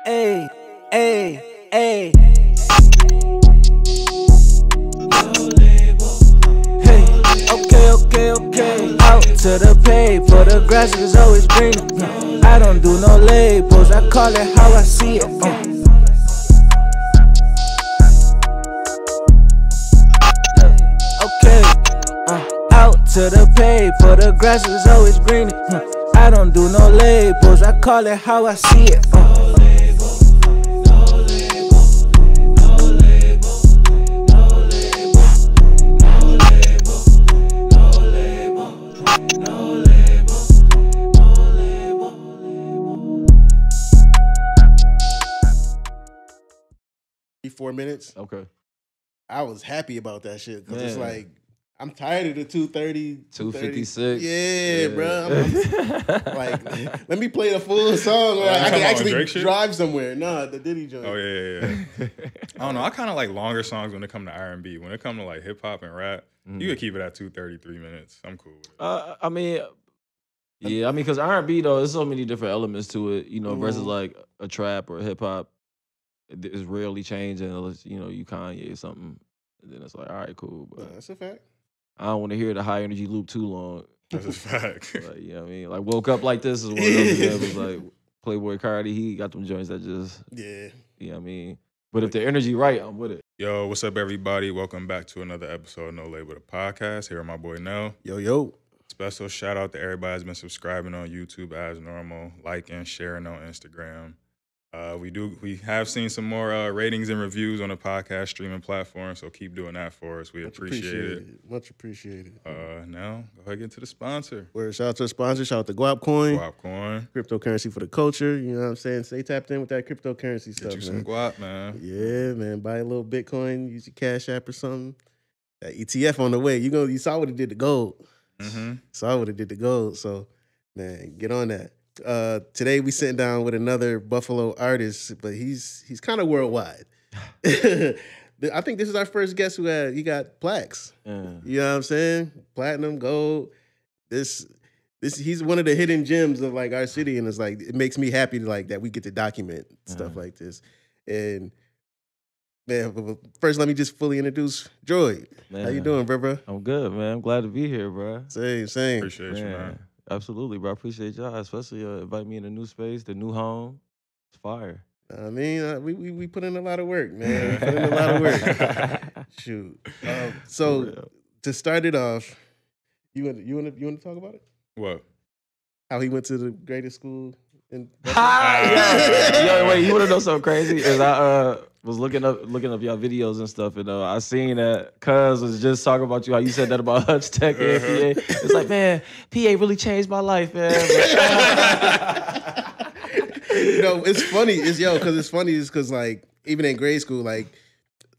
Hey, hey, hey. Hey, okay. Out to the pay, for the grass is always greener. I don't do no labels, I call it how I see it. Okay, out to the pay, for the grass is always greener. I don't do no labels, I call it how I see it. Four minutes. Okay. I was happy about that shit because it's like I'm tired of the 230, 256. Yeah, bro. I'm like, let me play the full song. I can actually drive somewhere. Nah, the Diddy joint. Oh yeah. I don't know. I kind of like longer songs when it come to R&B. When it come to like hip hop and rap, you could keep it at 2:33 minutes. I'm cool with it. I mean, because R&B though, there's so many different elements to it. You know, versus like a trap or hip hop. It's rarely changing unless, you know, you Kanye or something. And then it's like, all right, cool. But that's a fact. I don't want to hear the high energy loop too long. That's a fact. Like, you know what I mean? Like, Woke Up Like This is one of those examples. Like, Playboy Cardi, he got them joints that just, you know what I mean? But if the energy right, I'm with it. Yo, what's up, everybody? Welcome back to another episode of No Label the Podcast. Here with my boy Nell. Yo. Special shout out to everybody that's been subscribing on YouTube as normal, liking, sharing on Instagram. We have seen some more ratings and reviews on the podcast streaming platform, so keep doing that for us. We appreciate it. Much appreciated. Now, go ahead and get to the sponsor. Shout out to the sponsor. Shout out to Guap Coin. Cryptocurrency for the culture. You know what I'm saying? Stay tapped in with that cryptocurrency stuff, Get you some guap, man. Yeah, man. Buy a little Bitcoin. Use your Cash App or something. That ETF on the way. You saw what it did to gold. Saw what it did to gold. So, man, get on that. Today we sitting down with another Buffalo artist, but he's kind of worldwide. I think this is our first guest he got plaques. You know what I'm saying? Platinum, gold. He's one of the hidden gems of like our city, and it's like it makes me happy like that we get to document stuff like this. And man, first let me just fully introduce Droyd. How you doing, bro? I'm good, man. I'm glad to be here, bro. Same. Appreciate you, man. Absolutely, bro. I appreciate y'all, especially invite me in a new space, the new home. It's fire. I mean, we put in a lot of work, man. We put in a lot of work. Shoot. So to start it off, you want to talk about it? What? How he went to the greatest school in. Yo, wait, you want to know something crazy? Is I was looking up y'all videos and stuff, and I seen that Cuz was just talking about you, how you said that about Hutch Tech and PA. It's like, man, PA really changed my life, man. It's funny. It's funny because like even in grade school, like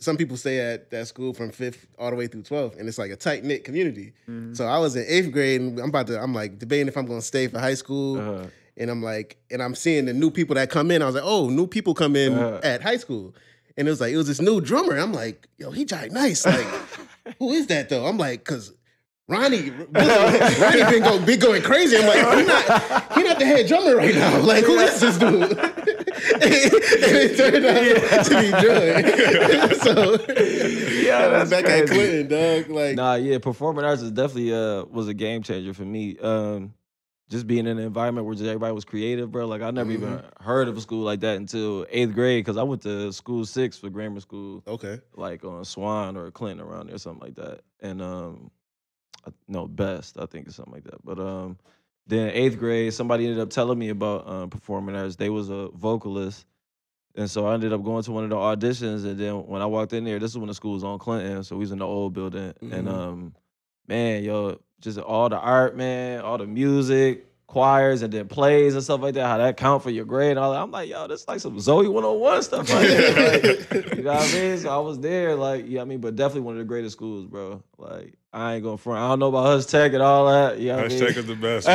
some people stay at that school from 5th all the way through 12th, and it's like a tight knit community. So I was in 8th grade, and I'm like debating if I'm gonna stay for high school. And I'm seeing the new people that come in. I was like, oh, new people come in at high school. And it was this new drummer. I'm like, yo, he jive nice. Like, who is that though? I'm like, cause Ronnie been going crazy. I'm like, he not the head drummer right now. Like, who is this dude? and it turned out to be Droyd. That's back crazy. at Clinton, dog. Like, performing arts is definitely was a game changer for me. Just being in an environment where just everybody was creative, bro. Like, I never even heard of a school like that until 8th grade, because I went to school 6 for grammar school. Okay. Like on Swan or Clinton around there, something like that. And Best, I think, or something like that. But then 8th grade, somebody ended up telling me about performing arts. They was a vocalist. And so I ended up going to one of the auditions. And then when I walked in there, this is when the school was on Clinton. So we was in the old building. And man, yo, just all the art, man, all the music, choirs, and then plays and stuff like that, how that count for your grade and all that. I'm like, yo, this is like some Zoe 101 stuff like that. Like, you know what I mean? So I was there, like, you know what I mean? But definitely one of the greatest schools, bro. Like, I ain't going front. I don't know about Hutch Tech and all that. You know what I mean? Hutch Tech is the best.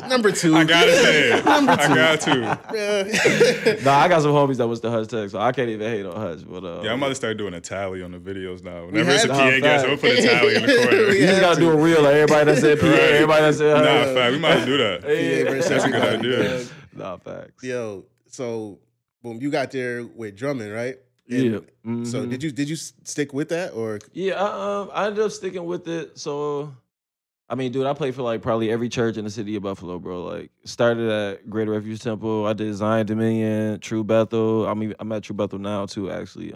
Number 2. I gotta say it. I got to. Nah, I got some homies that was the Hutch Tech, so I can't even hate on Hutch. But yeah, I'm about to start doing a tally on the videos now. Whenever it's a PA guest, I'm gonna put a tally in the corner. You just gotta do a reel like everybody that said PA, everybody that said Nah, fact. We might do that. Yeah, that's a good idea. Nah, facts. Yo, So, boom, you got there with drumming, right? Yeah. So did you stick with that or? Yeah, I ended up sticking with it. So, I mean, dude, I played for like probably every church in the city of Buffalo, bro. Like, started at Greater Refuge Temple. I did Zion Dominion, True Bethel. I mean, I'm at True Bethel now too, actually.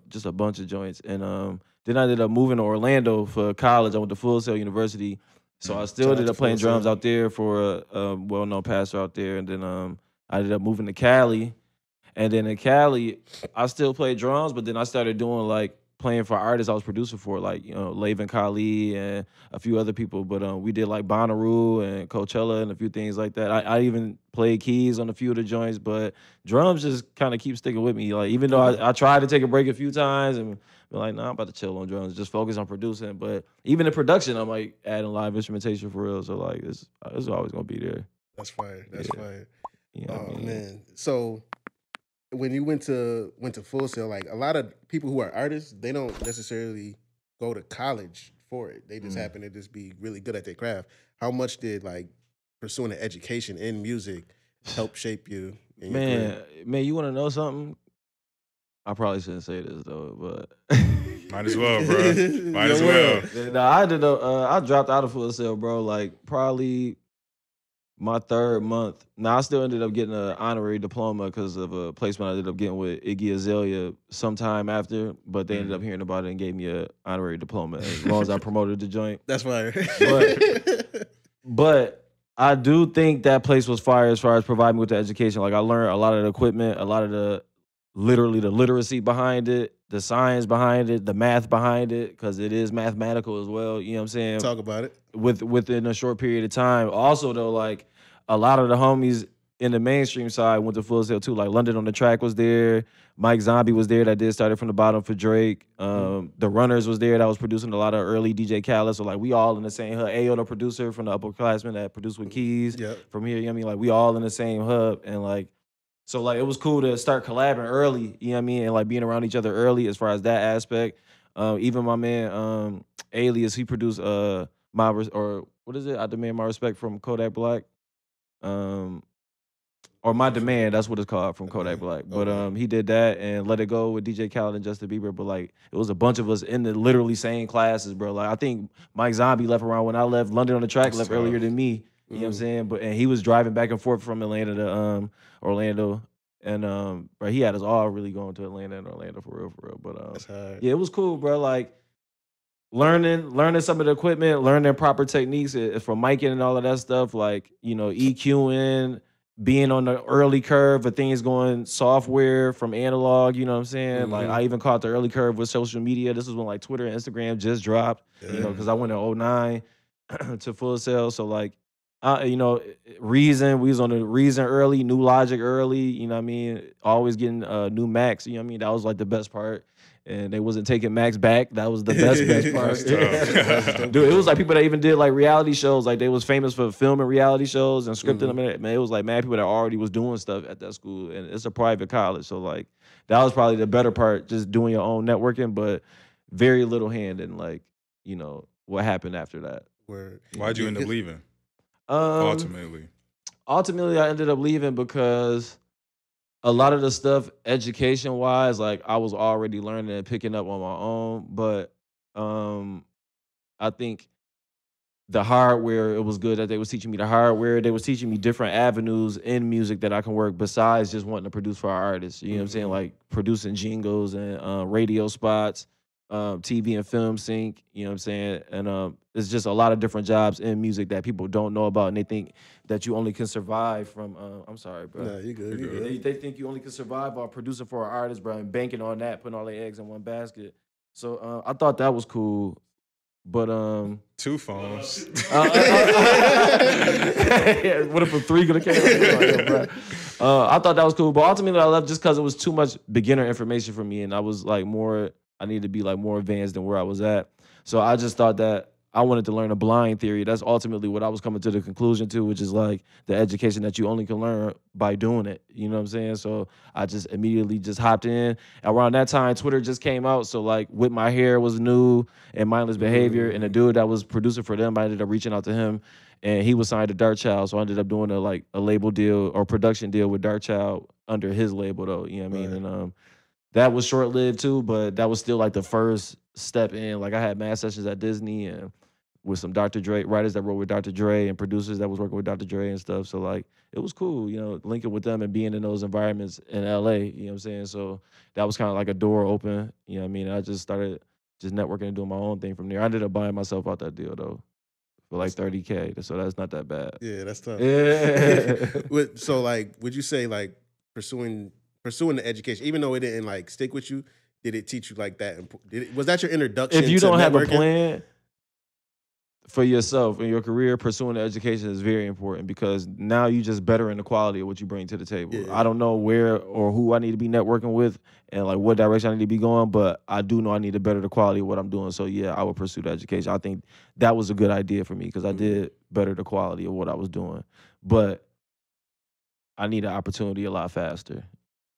Just a bunch of joints. And then I ended up moving to Orlando for college. I went to Full Sail University. So I still ended up playing drums out there for a well-known pastor out there. And then I ended up moving to Cali. And then in Cali, I still played drums, but then I started doing like playing for artists I was producing for, like, you know, Laven Kali and a few other people. But we did like Bonnaroo and Coachella and a few things like that. I even played keys on a few of the joints, but drums just kind of keep sticking with me. Like, even though I tried to take a break a few times and be like, nah, I'm about to chill on drums, just focus on producing. But even in production, I'm like adding live instrumentation for real. So like, it's always gonna be there. That's fire. That's fire. You know what I mean? Man. So when you went to Full Sail, like a lot of people who are artists, they don't necessarily go to college for it. They just happen to just be really good at their craft. How much did like pursuing an education in music help shape you? In your career? Man, you want to know something? I probably shouldn't say this though, but might as well, bro. Might as well. No, I ended up I dropped out of Full Sail, bro. Like probably my third month. Now, I still ended up getting an honorary diploma because of a placement I ended up getting with Iggy Azalea sometime after, but they ended up hearing about it and gave me an honorary diploma as long as I promoted the joint. That's fire. But I do think that place was fire as far as providing me with the education. Like, I learned a lot of the equipment, a lot of the literacy behind it, the science behind it, the math behind it, because it is mathematical as well. You know what I'm saying? Talk about it. Within a short period of time. Also, though, like, a lot of the homies in the mainstream side went to Full Sail too. Like, London on the Track was there. Mike Zombie was there that did Started from the Bottom for Drake. The Runners was there that was producing a lot of early DJ Khaled. So, like, we all in the same hub. Ayo, the producer from the upperclassmen that produced with Keys. From here, you know what I mean? Like, we all in the same hub. And, like, so, like, it was cool to start collabing early, you know what I mean? And, like, being around each other early as far as that aspect. Even my man, Alias, he produced I Demand My Respect from Kodak Black. Or My Demand, that's what it's called, from Kodak Black. But he did that and Let It Go with DJ Khaled and Justin Bieber. But like, it was a bunch of us in the literally same classes, bro. Like, I think Mike Zombie left around when I left. London on the Track left earlier than me. You know what I'm saying? And he was driving back and forth from Atlanta to Orlando. And bro, he had us all really going to Atlanta and Orlando for real. But yeah, it was cool, bro. Like, learning some of the equipment, learning proper techniques for miking and all of that stuff, like, you know, EQing, being on the early curve of things going software from analog, you know what I'm saying? Like, I even caught the early curve with social media. This was when, like, Twitter and Instagram just dropped, you know, because I went in 2009 to Full Sail. So, like, you know, Reason, we was on the Reason early, New Logic early, you know what I mean? Always getting new Macs, you know what I mean? That was, like, the best part. And they wasn't taking Max back. That was the best part. Dude, it was like people that even did like reality shows. Like, they was famous for filming reality shows and scripting them. Man, it was like mad people that already was doing stuff at that school. And it's a private college. So like, that was probably the better part, just doing your own networking, but very little hand in, like, you know, what happened after that. Why'd you end up leaving? Ultimately, I ended up leaving because a lot of the stuff education-wise, like, I was already learning and picking up on my own. But I think the hardware, it was good that they was teaching me the hardware. They was teaching me different avenues in music that I can work besides just wanting to produce for our artists. You know what I'm saying? Like, producing jingles and radio spots, TV and film sync, you know what I'm saying? And it's just a lot of different jobs in music that people don't know about, and they think that you only can survive from, I'm sorry, bro. Nah, you good. They think you only can survive by producing for an artist, bro, and banking on that, putting all their eggs in one basket. So I thought that was cool. But 2 phones. What if a 3 gonna came? I thought that was cool, but ultimately I left just because it was too much beginner information for me, and I was like I needed to be like more advanced than where I was at. So I just thought that I wanted to learn a blind theory. That's ultimately what I was coming to the conclusion to, which is like the education that you only can learn by doing it. You know what I'm saying? So I just immediately just hopped in. Around that time, Twitter just came out. So like With My Hair was new and Mindless Behavior. And the dude that was producing for them, I ended up reaching out to him, and he was signed to Dark Child. So I ended up doing a label deal or production deal with Dark Child under his label though. You know what I mean? Right. And that was short lived too, but that was still like the first step in. Like I had mad sessions at Disney and with some Dr. Dre writers that wrote with Dr. Dre and producers that was working with Dr. Dre and stuff. So like it was cool, you know, linking with them and being in those environments in LA. You know what I'm saying? So that was kind of like a door open. You know what I mean? I just started just networking and doing my own thing from there. I ended up buying myself out that deal though for like 30K. So that's not that bad. Yeah, that's tough. Yeah. So like, would you say like pursuing the education, even though it didn't like stick with you, did it teach you like that? Was that your introduction? If you to don't have a networking? plan for yourself in your career, pursuing the education is very important because now you just better in the quality of what you bring to the table. Yeah. I don't know where or who I need to be networking with and like what direction I need to be going, but I do know I need to better the quality of what I'm doing. So yeah, I would pursue the education. I think that was a good idea for me because I did better the quality of what I was doing. But I need an opportunity a lot faster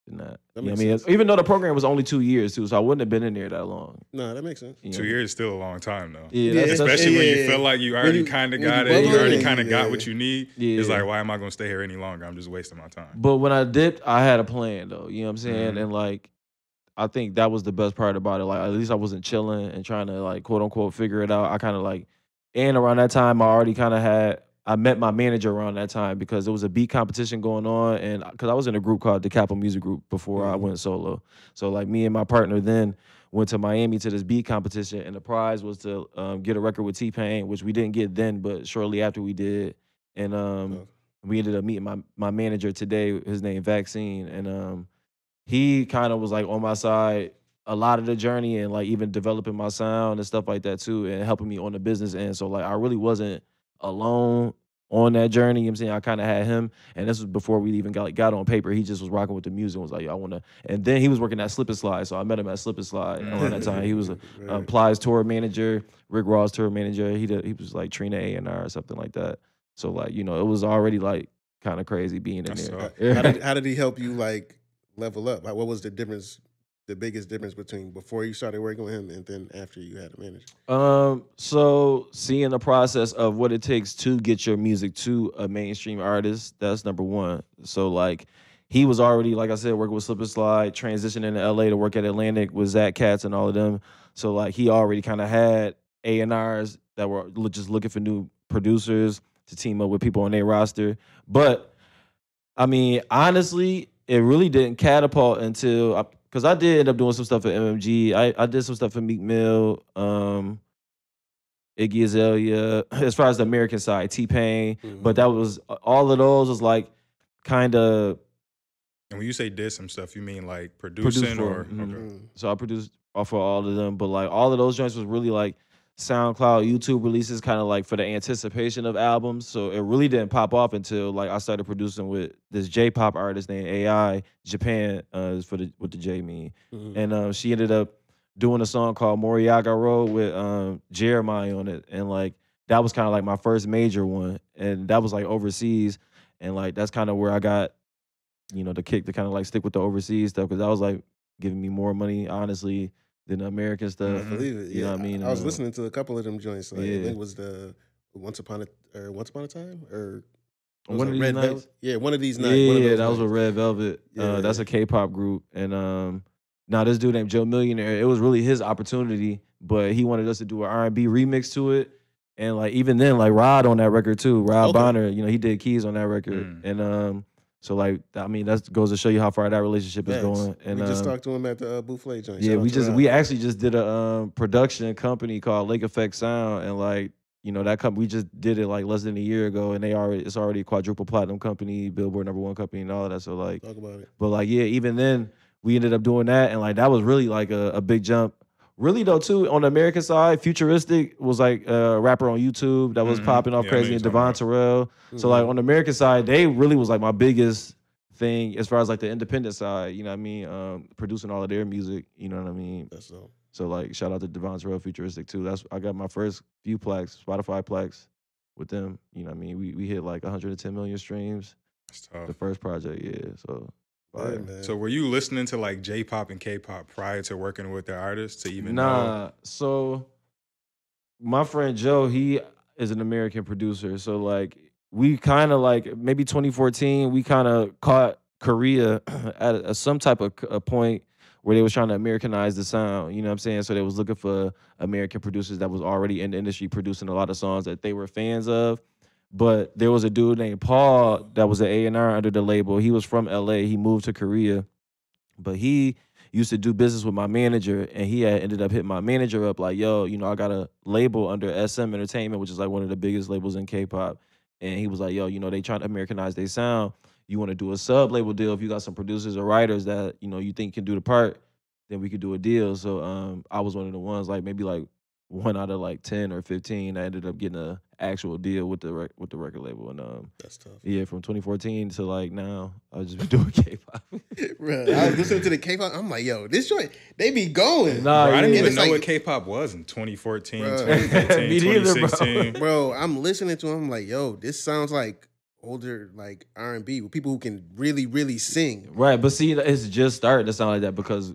than that. That You know what makes I mean? sense. Even though the program was only 2 years too, so I wouldn't have been in there that long. No, that makes sense. You know? 2 years is still a long time though. Yeah, Yeah, Especially when you yeah. feel like you When already you- kind of when got you it, you bubble already in, kind of got yeah. what you need. Yeah. It's like, why am I gonna stay here any longer? I'm just wasting my time. But when I dipped, I had a plan though. You know what I'm saying? Mhm. And like, I think that was the best part about it. Like, at least I wasn't chilling and trying to like quote unquote figure it out. I kind of like, and around that time, I already kind of had. I met my manager around that time because there was a beat competition going on, and because I was in a group called the Capital Music Group before I went solo. So like me and my partner then went to Miami to this beat competition, and the prize was to get a record with T-Pain, which we didn't get then, but shortly after we did, and we ended up meeting my manager today. His name Vaccine, and he kind of was like on my side a lot of the journey and like even developing my sound and stuff like that too, and helping me on the business end. So like I really wasn't alone on that journey. You know what I'm saying? I kind of had him, and this was before we even got on paper. He just was rocking with the music and was like, yo, I want to. And then he was working at Slip and Slide, so I met him at Slip and Slide around that time. He was a Plies tour manager, Rick Ross tour manager. He was like Trina A&R or something like that. So like, you know, it was already like kind of crazy being in That's there. tough. How did he help you like level up? Like, what was the difference? The biggest difference between before you started working with him and then after you had a manager? So seeing the process of what it takes to get your music to a mainstream artist, that's number one. So like he was already, like I said, working with Slip and Slide, transitioning to LA to work at Atlantic with Zach Katz and all of them. So like he already kind of had A&Rs that were just looking for new producers to team up with people on their roster. But I mean, honestly, it really didn't catapult until because I did end up doing some stuff for MMG. I did some stuff for Meek Mill, Iggy Azalea, as far as the American side, T-Pain. But that was all of those was like kind of. And when you say did some stuff, you mean like producing or okay. So I produced for all of them, but like all of those joints was really like SoundCloud, YouTube releases, kind of like for the anticipation of albums. So it really didn't pop off until like I started producing with this J-pop artist named AI Japan is with the J mean, and she ended up doing a song called Moriyaga Road with Jeremiah on it, and like that was kind of like my first major one, and that was like overseas, and like that's kind of where I got, you know, the kick to kind of like stick with the overseas stuff because that was like giving me more money, honestly, than the American stuff. I believe it. You know what I mean? I was listening to a couple of them joints. Like, I Yeah. think it was the Once Upon a Time, or it was One like of these Red nights. Velvet. Yeah, one of these nights. Yeah, one of those that was with nights. Red Velvet. Yeah. That's a K-pop group, and now this dude named Joe Millionaire. It was really his opportunity, but he wanted us to do an R&B remix to it, and like even then, like Rod on that record too. Rod Okay. Bonner, you know, he did keys on that record, and so like I mean that goes to show you how far that relationship is Facts. going. And We just talked to him at the Buffet joint. yeah, Shout out to Rod. we actually just did a production company called Lake Effect Sound, and like, you know, that company, we just did it like less than a year ago, and it's already a quadruple platinum company, Billboard #1 company, and all of that. So like, Talk about it. but like, yeah, even then we ended up doing that, and like that was really like a big jump. Really though, too, on the American side, Futuristic was like a rapper on YouTube that was popping off Yeah, I know crazy, you're and talking Devon about. Terrell. So like on the American side, they really was like my biggest thing as far as like the independent side. You know what I mean? Producing all of their music. You know what I mean? That's all. So like, shout out to Devon Terrell, Futuristic too. I got my first few plaques, Spotify plaques, with them. You know what I mean? We hit like 110 million streams. That's tough. The first project, yeah. So. Yeah, fire. man. So were you listening to like J-pop and K-pop prior to working with the artists to even know? Nah, so my friend Joe, he is an American producer. So like we kind of like maybe 2014, we kind of caught Korea at some type of a point where they was trying to Americanize the sound. You know what I'm saying? So they was looking for American producers that was already in the industry producing a lot of songs that they were fans of. But there was a dude named Paul that was an A&R under the label. He was from LA. He moved to Korea. But he used to do business with my manager, and he had ended up hitting my manager up like, yo, you know, I got a label under SM Entertainment, which is like one of the biggest labels in K-pop. And he was like, yo, you know, they trying to Americanize their sound. You want to do a sub-label deal if you got some producers or writers that, you know, you think can do the part, then we could do a deal. So I was one of the ones, like maybe like 1 out of like 10 or 15. I ended up getting a actual deal with the record label, and that's tough. yeah, from 2014 to like now, I just been doing K-pop. Bro, I was listening to the K-pop. I'm like, yo, this joint, they be going. Nah, Bro, I didn't yeah. even know like- what K-pop was in 2014, Bro. 2015, Me neither, bro. 2016. Bro, I'm listening to him. I'm like, yo, this sounds like older like R&B with people who can really, really sing. Right, but see, it's just starting to sound like that because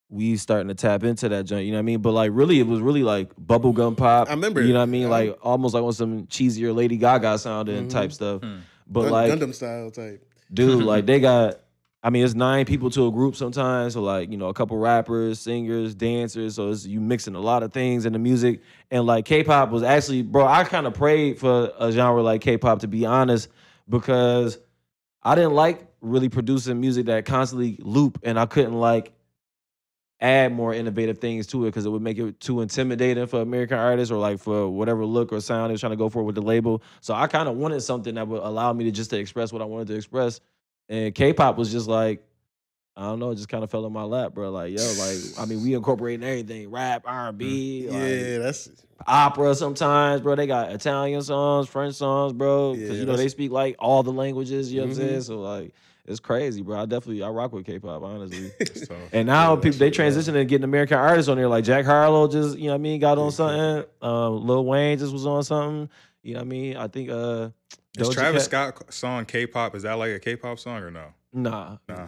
we starting to tap into that joint, you know what I mean? But like really, it was really like bubblegum pop. I remember. You know what I mean? Yeah. Like almost like on some cheesier Lady Gaga sounding type stuff. But like, Gundam style type. dude, like they got, I mean, it's 9 people to a group sometimes. So like, you know, a couple rappers, singers, dancers. So it's you mixing a lot of things in the music. And like K-pop was actually, bro, I kind of prayed for a genre like K-pop, to be honest, because I didn't like really producing music that constantly loop, and I couldn't like add more innovative things to it because it would make it too intimidating for American artists or like for whatever look or sound they was trying to go for with the label. So I kind of wanted something that would allow me to just to express what I wanted to express. And K-pop was just like, I don't know, it just kind of fell in my lap, bro. Like, yo, like, I mean, we incorporating everything, rap, R&B, Yeah, like, that's opera sometimes, bro. They got Italian songs, French songs, bro. Because, Yeah, you know, they that's- speak like all the languages, you know what I'm Mhm. saying? So like, it's crazy, bro. I rock with K-pop, honestly. So, And now Yeah, people they that's transitioning and getting American artists on there. Like Jack Harlow just, you know what I mean, got on Yeah. something. Lil Wayne just was on something. You know what I mean? I think is Doja Travis Cat- Scott song K-pop, is that like a K-pop song or no? Nah. Nah.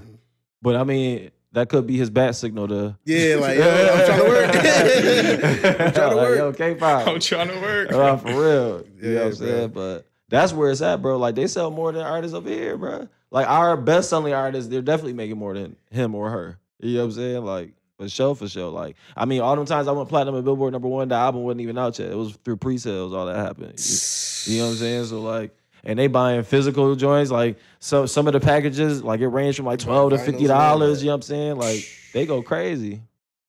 But I mean, that could be his bat signal to yeah, like yo, I'm trying to work. I'm trying to Like, work. yo, K-pop. I'm trying to work. For real. You know what I'm Yeah, saying? But that's where it's at, bro. Like they sell more than artists over here, bro. Like our best selling artists, they're definitely making more than him or her. You know what I'm saying? Like for sure. Like I mean, all them times I went platinum and Billboard #1, the album wasn't even out yet. It was through pre-sales, all that happened. You know what I'm saying? So like, and they buying physical joints. Like some of the packages, like it ranged from like $12 to Vinyls and $50. all that. You know what I'm saying? Like they go crazy.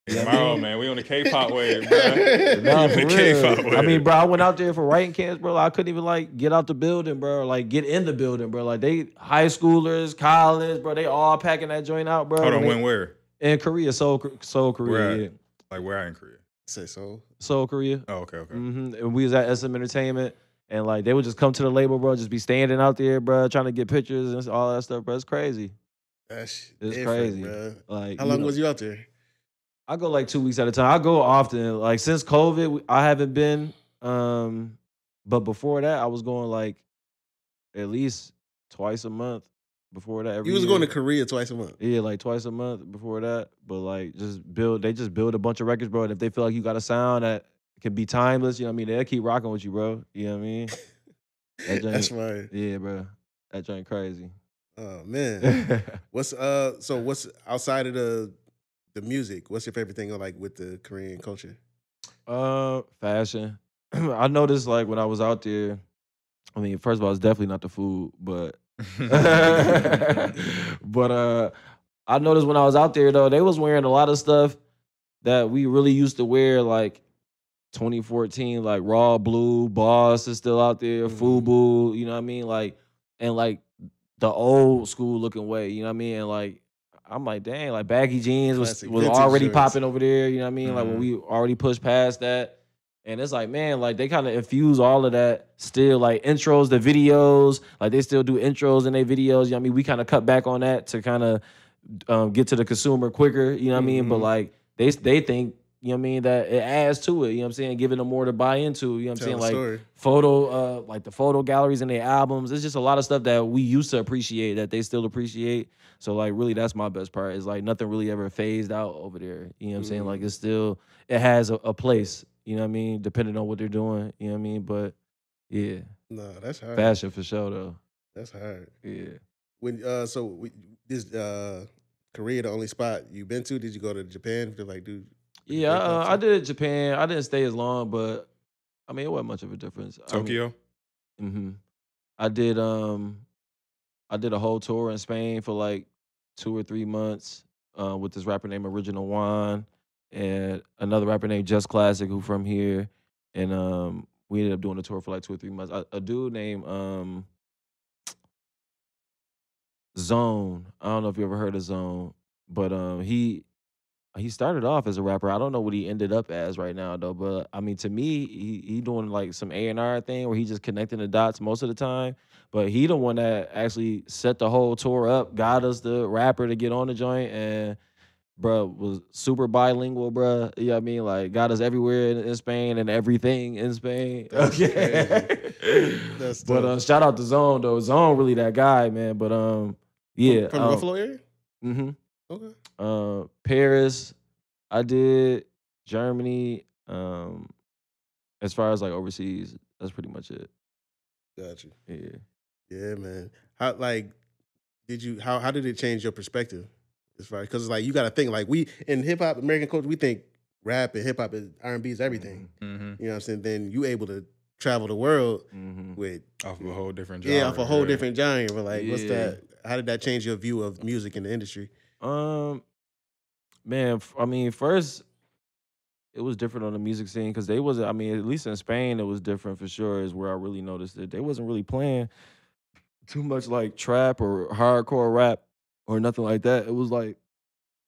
Tomorrow, man, we on the K-pop wave, bro. Nah, The for K-pop real. wave. I mean, bro, I went out there for writing camps, bro. I couldn't even like get out the building, bro. Like get in the building, bro. Like they high schoolers, college, bro. They all packing that joint out, bro. Hold on, When when they- where? in Korea, Seoul, Where Korea, at? yeah. Like where at in Korea? Say so. Seoul, Korea. Oh, okay. And we was at SM Entertainment, and like they would just come to the label, bro. Just be standing out there, bro, trying to get pictures and all that stuff, bro. It's crazy. That's It's different, crazy. bro. Like How long know, was you out there? I go like 2 weeks at a time. I go often. Like since COVID, I haven't been. But before that, I was going like at least twice a month. Before that, every You was year. going to Korea twice a month. Yeah, like twice a month before that. But like they just build a bunch of records, bro. And if they feel like you got a sound that can be timeless, you know what I mean? They'll keep rocking with you, bro. You know what I mean? That joint, That's fine. yeah, bro. That joint crazy. Oh man. What's outside of the music? What's your favorite thing like with the Korean culture? Fashion. I noticed like when I was out there, I mean, first of all, it's definitely not the food, but but I noticed when I was out there though, they was wearing a lot of stuff that we really used to wear, like 2014, like Raw Blue, Boss is still out there, FUBU, you know what I mean? Like, and like the old school looking way, you know what I mean? And like, I'm like, dang, like baggy jeans was Classic was vintage already joints. popping over there, you know what I mean? Like when we already pushed past that. And it's like, man, like they kind of infuse all of that still, like intros, the videos, like they still do intros in their videos. You know what I mean? We kind of cut back on that to kind of get to the consumer quicker, you know what I mean? But like they think, you know what I mean, that it adds to it, you know what I'm saying? Giving them more to buy into, you know what I'm Tell saying? a Like story. photo, like the photo galleries in their albums. It's just a lot of stuff that we used to appreciate that they still appreciate. So like really that's my best part is like nothing really ever phased out over there. You know what I'm saying? Like it's still, it has a place. You know what I mean? Depending on what they're doing, you know what I mean? But yeah, No, that's hard. fashion for sure though. That's hard. Yeah. When This Korea the only spot you been to? Did you go to Japan to like do? Yeah, I did Japan. I didn't stay as long, but I mean, it wasn't much of a difference. Tokyo. I did a whole tour in Spain for like 2 or 3 months with this rapper named Original Juan and another rapper named Just Classic who from here, and we ended up doing a tour for like 2 or 3 months. A dude named Zone. I don't know if you ever heard of Zone, but he started off as a rapper. I don't know what he ended up as right now though. But I mean, to me, he doing like some A&R thing where he just connecting the dots most of the time. But he the one that actually set the whole tour up, got us the rapper to get on the joint, and bruh was super bilingual, bruh. You know what I mean? Like got us everywhere in Spain and everything in Spain. That's crazy. That's But shout out to Zone though. Zone really that guy, man. But yeah. From the Buffalo area? Mm-hmm. Okay. Paris, I did Germany. As far as like overseas, that's pretty much it. Got you. Yeah. Yeah, man. How how did it change your perspective? As far because like you got to think like we in hip hop American culture we think rap and hip hop is R&B is everything. Mm-hmm. You know what I'm saying? Then you able to travel the world with off of a whole different genre. Yeah, off a whole different genre. But like, what's that? How did that change your view of music in the industry? Man, I mean, first it was different on the music scene because they wasn't. I mean, at least in Spain, it was different for sure. Is where I really noticed it. They wasn't really playing too much like trap or hardcore rap or nothing like that. It was like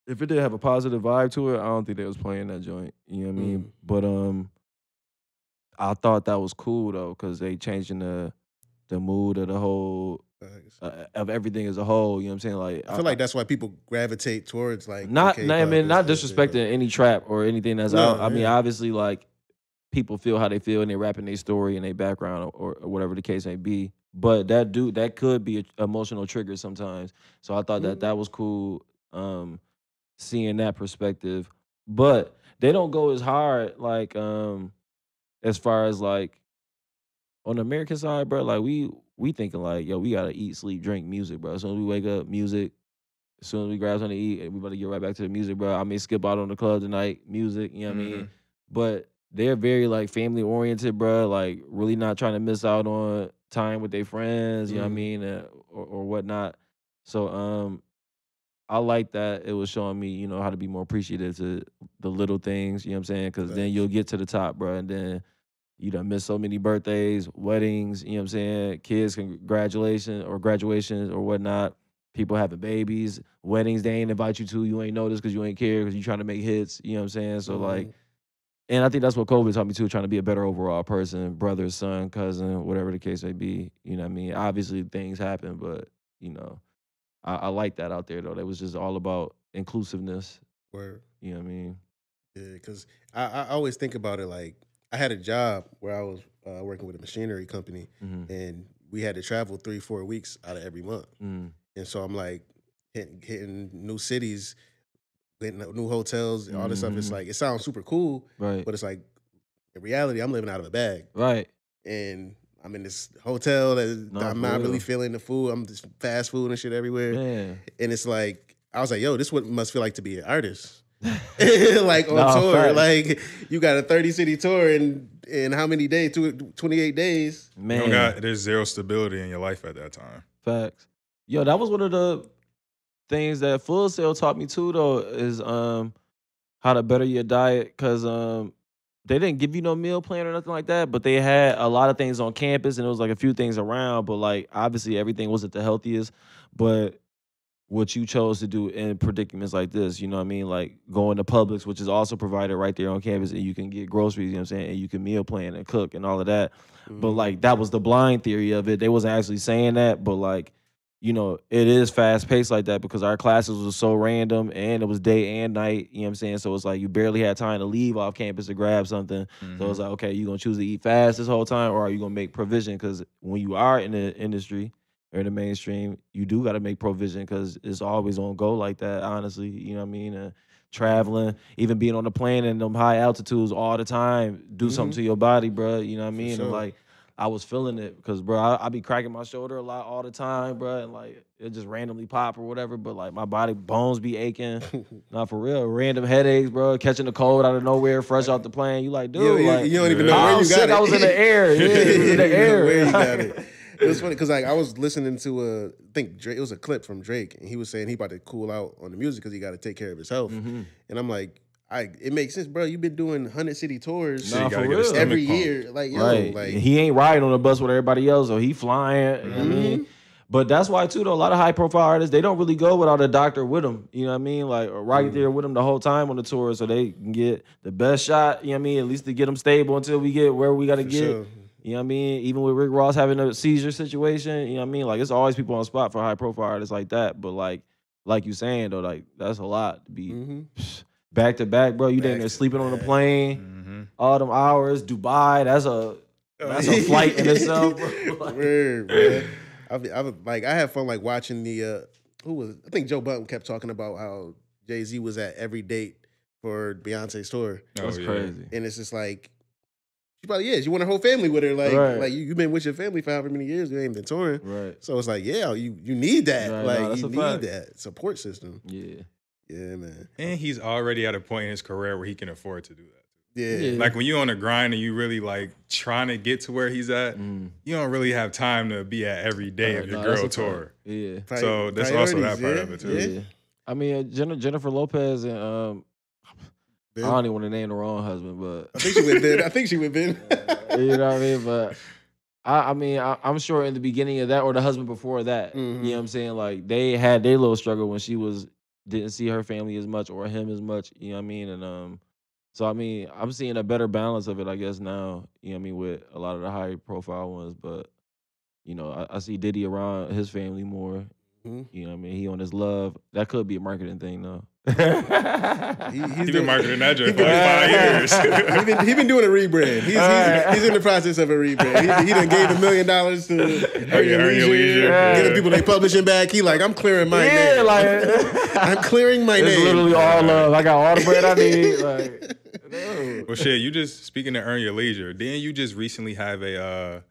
if it did have a positive vibe to it, I don't think they was playing that joint. You know what I mean? But I thought that was cool though because they changing the mood of the whole. Of everything as a whole, you know what I'm saying? Like I feel like that's why people gravitate towards like not disrespecting any trap or anything that's out. I mean, obviously, like people feel how they feel and they rapping their story and their background or whatever the case may be. But that could be an emotional trigger sometimes. So I thought that was cool, seeing that perspective. But they don't go as hard like as far as like on the American side, bro. Like we thinking like, yo, we gotta eat, sleep, drink, music, bro. As soon as we wake up, music. As soon as we grab something to eat, we better get right back to the music, bro. I may skip out on the club tonight, music, you know what I mean? But they're very like family oriented, bro. Like really not trying to miss out on time with their friends, you know what I mean, or whatnot. So I like that it was showing me, you know, how to be more appreciative to the little things, you know what I'm saying? Because then you'll get to the top, bro, and then you done missed so many birthdays, weddings, you know what I'm saying? Kids, graduations or whatnot. People having babies, weddings they ain't invite you to, you ain't notice because you ain't care because you trying to make hits, you know what I'm saying? So like, and I think that's what COVID taught me too, trying to be a better overall person, brother, son, cousin, whatever the case may be. You know what I mean? Obviously things happen, but you know, I like that out there though. That was just all about inclusiveness. Word. You know what I mean? Yeah, because I always think about it like, I had a job where I was working with a machinery company, and we had to travel 3-4 weeks out of every month. And so I'm like hitting new cities, hitting new hotels, all this stuff. It's like it sounds super cool, right? But it's like in reality, I'm living out of a bag, right? And I'm in this hotel that I'm not really feeling the food. I'm just fast food and shit everywhere, and it's like I was like, yo, this what must feel like to be an artist. Like on tour, fact. Like you got a 30-city tour in how many days? 28 days. Man, there's zero stability in your life at that time. Facts. Yo, that was one of the things that Full Sail taught me too, though, is how to better your diet. Cause they didn't give you no meal plan or nothing like that, but they had a lot of things on campus, and it was like a few things around. But like obviously everything wasn't the healthiest, but what you chose to do in predicaments like this, you know what I mean? Like going to Publix, which is also provided right there on campus, and you can get groceries, you know what I'm saying? And you can meal plan and cook and all of that. But like that was the blind theory of it. They wasn't actually saying that, but like, you know, it is fast paced like that because our classes was so random and it was day and night, you know what I'm saying? So it's like you barely had time to leave off campus to grab something. So it's like, okay, you gonna choose to eat fast this whole time, or are you gonna make provision? Because when you are in the industry, or in the mainstream, you do got to make provision because it's always on go like that, honestly. You know what I mean? Traveling, even being on the plane in them high altitudes all the time, do something to your body, bro. You know what I mean? Sure. And like I was feeling it because, bro, I be cracking my shoulder a lot all the time, bro, and like it just randomly pop or whatever. But like my body bones be aching, not for real. Random headaches, bro. Catching the cold out of nowhere, fresh off the plane. You like, dude, you don't even know where you got sick, it. I was in the air. Yeah, it was in the air. Where you got it. It was funny because like I was listening to I think Drake, it was a clip from Drake, and he was saying he about to cool out on the music because he got to take care of his health. And I'm like, it makes sense, bro. You've been doing 100 city tours Nah, for real. every year, like yo, right. like he ain't riding on the bus with everybody else, or he flying. You know what I mean? But that's why too, though, a lot of high profile artists, they don't really go without a doctor with them. You know what I mean? Like right there with them the whole time on the tour, so they can get the best shot. You know what I mean? At least to get them stable until we get where we got to get. Sure. You know what I mean? Even with Rick Ross having a seizure situation, you know what I mean? Like, it's always people on the spot for high profile artists like that. But like you saying, though, like, that's a lot to be back to back, bro. You damn near sleeping on the plane, all them hours. Dubai, that's a flight in itself, bro. Like, weird, man. I had fun like watching the I think Joe Budden kept talking about how Jay-Z was at every date for Beyonce's tour. That's crazy. And it's just like, she probably is. You want her whole family with her. Like, like you've been with your family for however many years. You ain't been touring. Right. So it's like, yeah, you need that. Right, like, you need that support system. Yeah. Yeah, man. And he's already at a point in his career where he can afford to do that. Yeah. Like when you're on the grind and you really like trying to get to where he's at, you don't really have time to be at every day of your girl tour. Yeah. So that's also that part of it too. Yeah. I mean, Jennifer Lopez and I don't even want to name the wrong husband, but I think she would Ben. You know what I mean? But I mean, I'm sure in the beginning of that or the husband before that, you know what I'm saying? Like they had their little struggle when she didn't see her family as much or him as much, you know what I mean? And so I mean, I'm seeing a better balance of it, I guess, now, you know what I mean, with a lot of the high profile ones. But, you know, I see Diddy around his family more. You know what I mean? He on his love. That could be a marketing thing, though. He's been marketing that joint for like 5 years. He been doing a rebrand. He's in the process of a rebrand. He done gave $1 million to Earn Your Leisure, getting people they publishing back. He like, I'm clearing my name. Like I'm clearing my name. It's literally all love. I got all the bread I need. Like, no. Well, shit, you just speaking to Earn Your Leisure. Didn't you just recently have a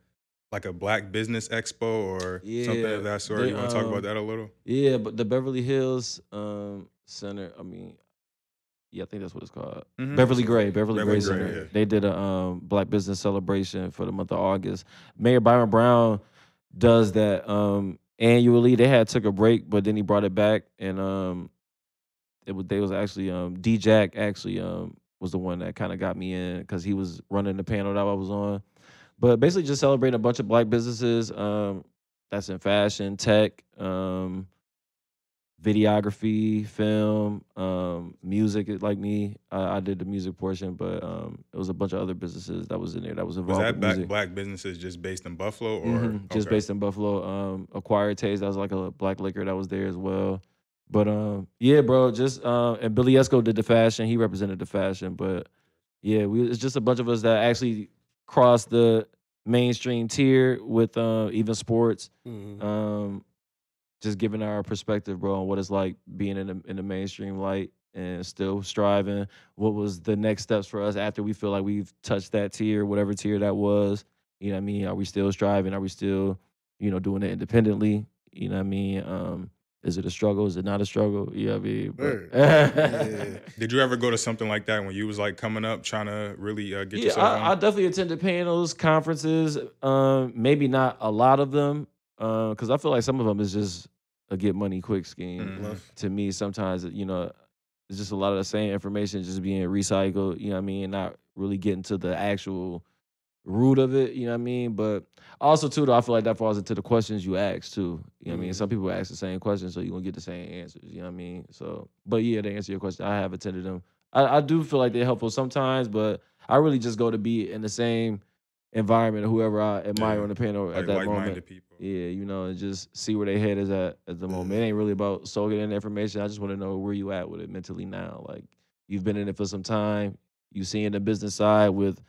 like a Black Business Expo or something of that sort? You want to talk about that a little? Yeah, but the Beverly Hills Center, I mean, I think that's what it's called. Beverly Gray Center. Yeah. They did a Black Business celebration for the month of August. Mayor Byron Brown does that annually. They took a break, but then he brought it back, and they was actually D-Jack actually was the one that kind of got me in because he was running the panel that I was on. But basically just celebrating a bunch of Black businesses that's in fashion, tech, videography, film, music. Like me, I did the music portion, but it was a bunch of other businesses that was in there that was involved. Was with that music. Black businesses just based in Buffalo, or just based in Buffalo? Acquired Taste, that was like a Black liquor that was there as well. But yeah, bro, just and Billy Esco did the fashion. He represented the fashion, but yeah, it's just a bunch of us that actually crossed the mainstream tier with even sports. Just giving our perspective, bro, on what it's like being in the mainstream light and still striving. What was the next steps for us after we feel like we've touched that tier, whatever tier that was? You know what I mean? Are we still striving? Are we still, doing it independently? You know what I mean? Is it a struggle? Is it not a struggle? You know what I mean? But, Did you ever go to something like that when you was like coming up, trying to really get yourself on? I definitely attended panels, conferences. Maybe not a lot of them, because I feel like some of them is just a get money quick scheme. To me, sometimes it's just a lot of the same information just being recycled. You know what I mean? Not really getting to the actual root of it, you know what I mean? But also, too, though, I feel like that falls into the questions you ask, too. You know what I mean? Some people ask the same questions, so you're going to get the same answers, you know what I mean? So, but yeah, to answer your question, I have attended them. I do feel like they're helpful sometimes, but I really just go to be in the same environment of whoever I admire on the panel at that moment. People. Yeah, and just see where their head is at the moment. It ain't really about soaking in the information. I just want to know where you at with it mentally now. Like, you've been in it for some time. You seeing the business side with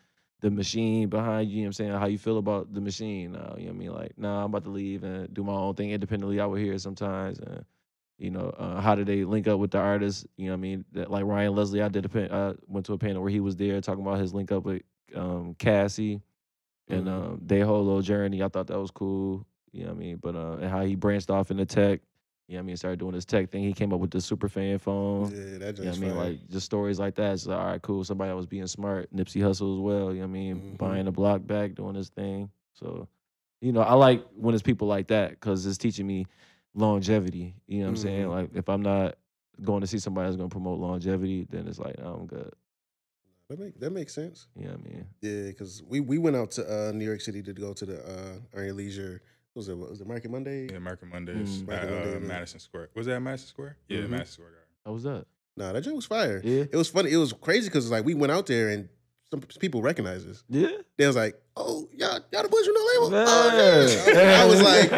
the machine behind you, know what I'm saying? How you feel about the machine now, you know what I mean? Like, I'm about to leave and do my own thing independently out here sometimes. And, how do they link up with the artists? You know what I mean? Like Ryan Leslie, I went to a panel where he was there talking about his link up with Cassie and their whole little journey. I thought that was cool. You know what I mean? But and how he branched off into tech. You know what I mean? Started doing his tech thing. He came up with the super fan phone. Yeah, that You know what just I mean? Like just stories like that. It's like, all right, cool. Somebody that was being smart. Nipsey Hussle as well. You know what I mean? Buying the block back, doing his thing. So, you know, I like when it's people like that because it's teaching me longevity. You know what I'm saying? Like if I'm not going to see somebody that's going to promote longevity, then it's like, oh, I'm good. That makes sense. You know what I mean? Yeah, because we went out to New York City to go to the Earn Leisure. Was it Market Monday? Yeah, Market Mondays Market at Monday, Madison Square. Was that Madison Square? Yeah, Madison Square Garden. How was that? Nah, that joint was fire. Yeah. It was funny. It was crazy because like we went out there and some people recognized us. Yeah. They was like, "Oh, y'all the boys from the label." Man. Oh, yeah. I was like,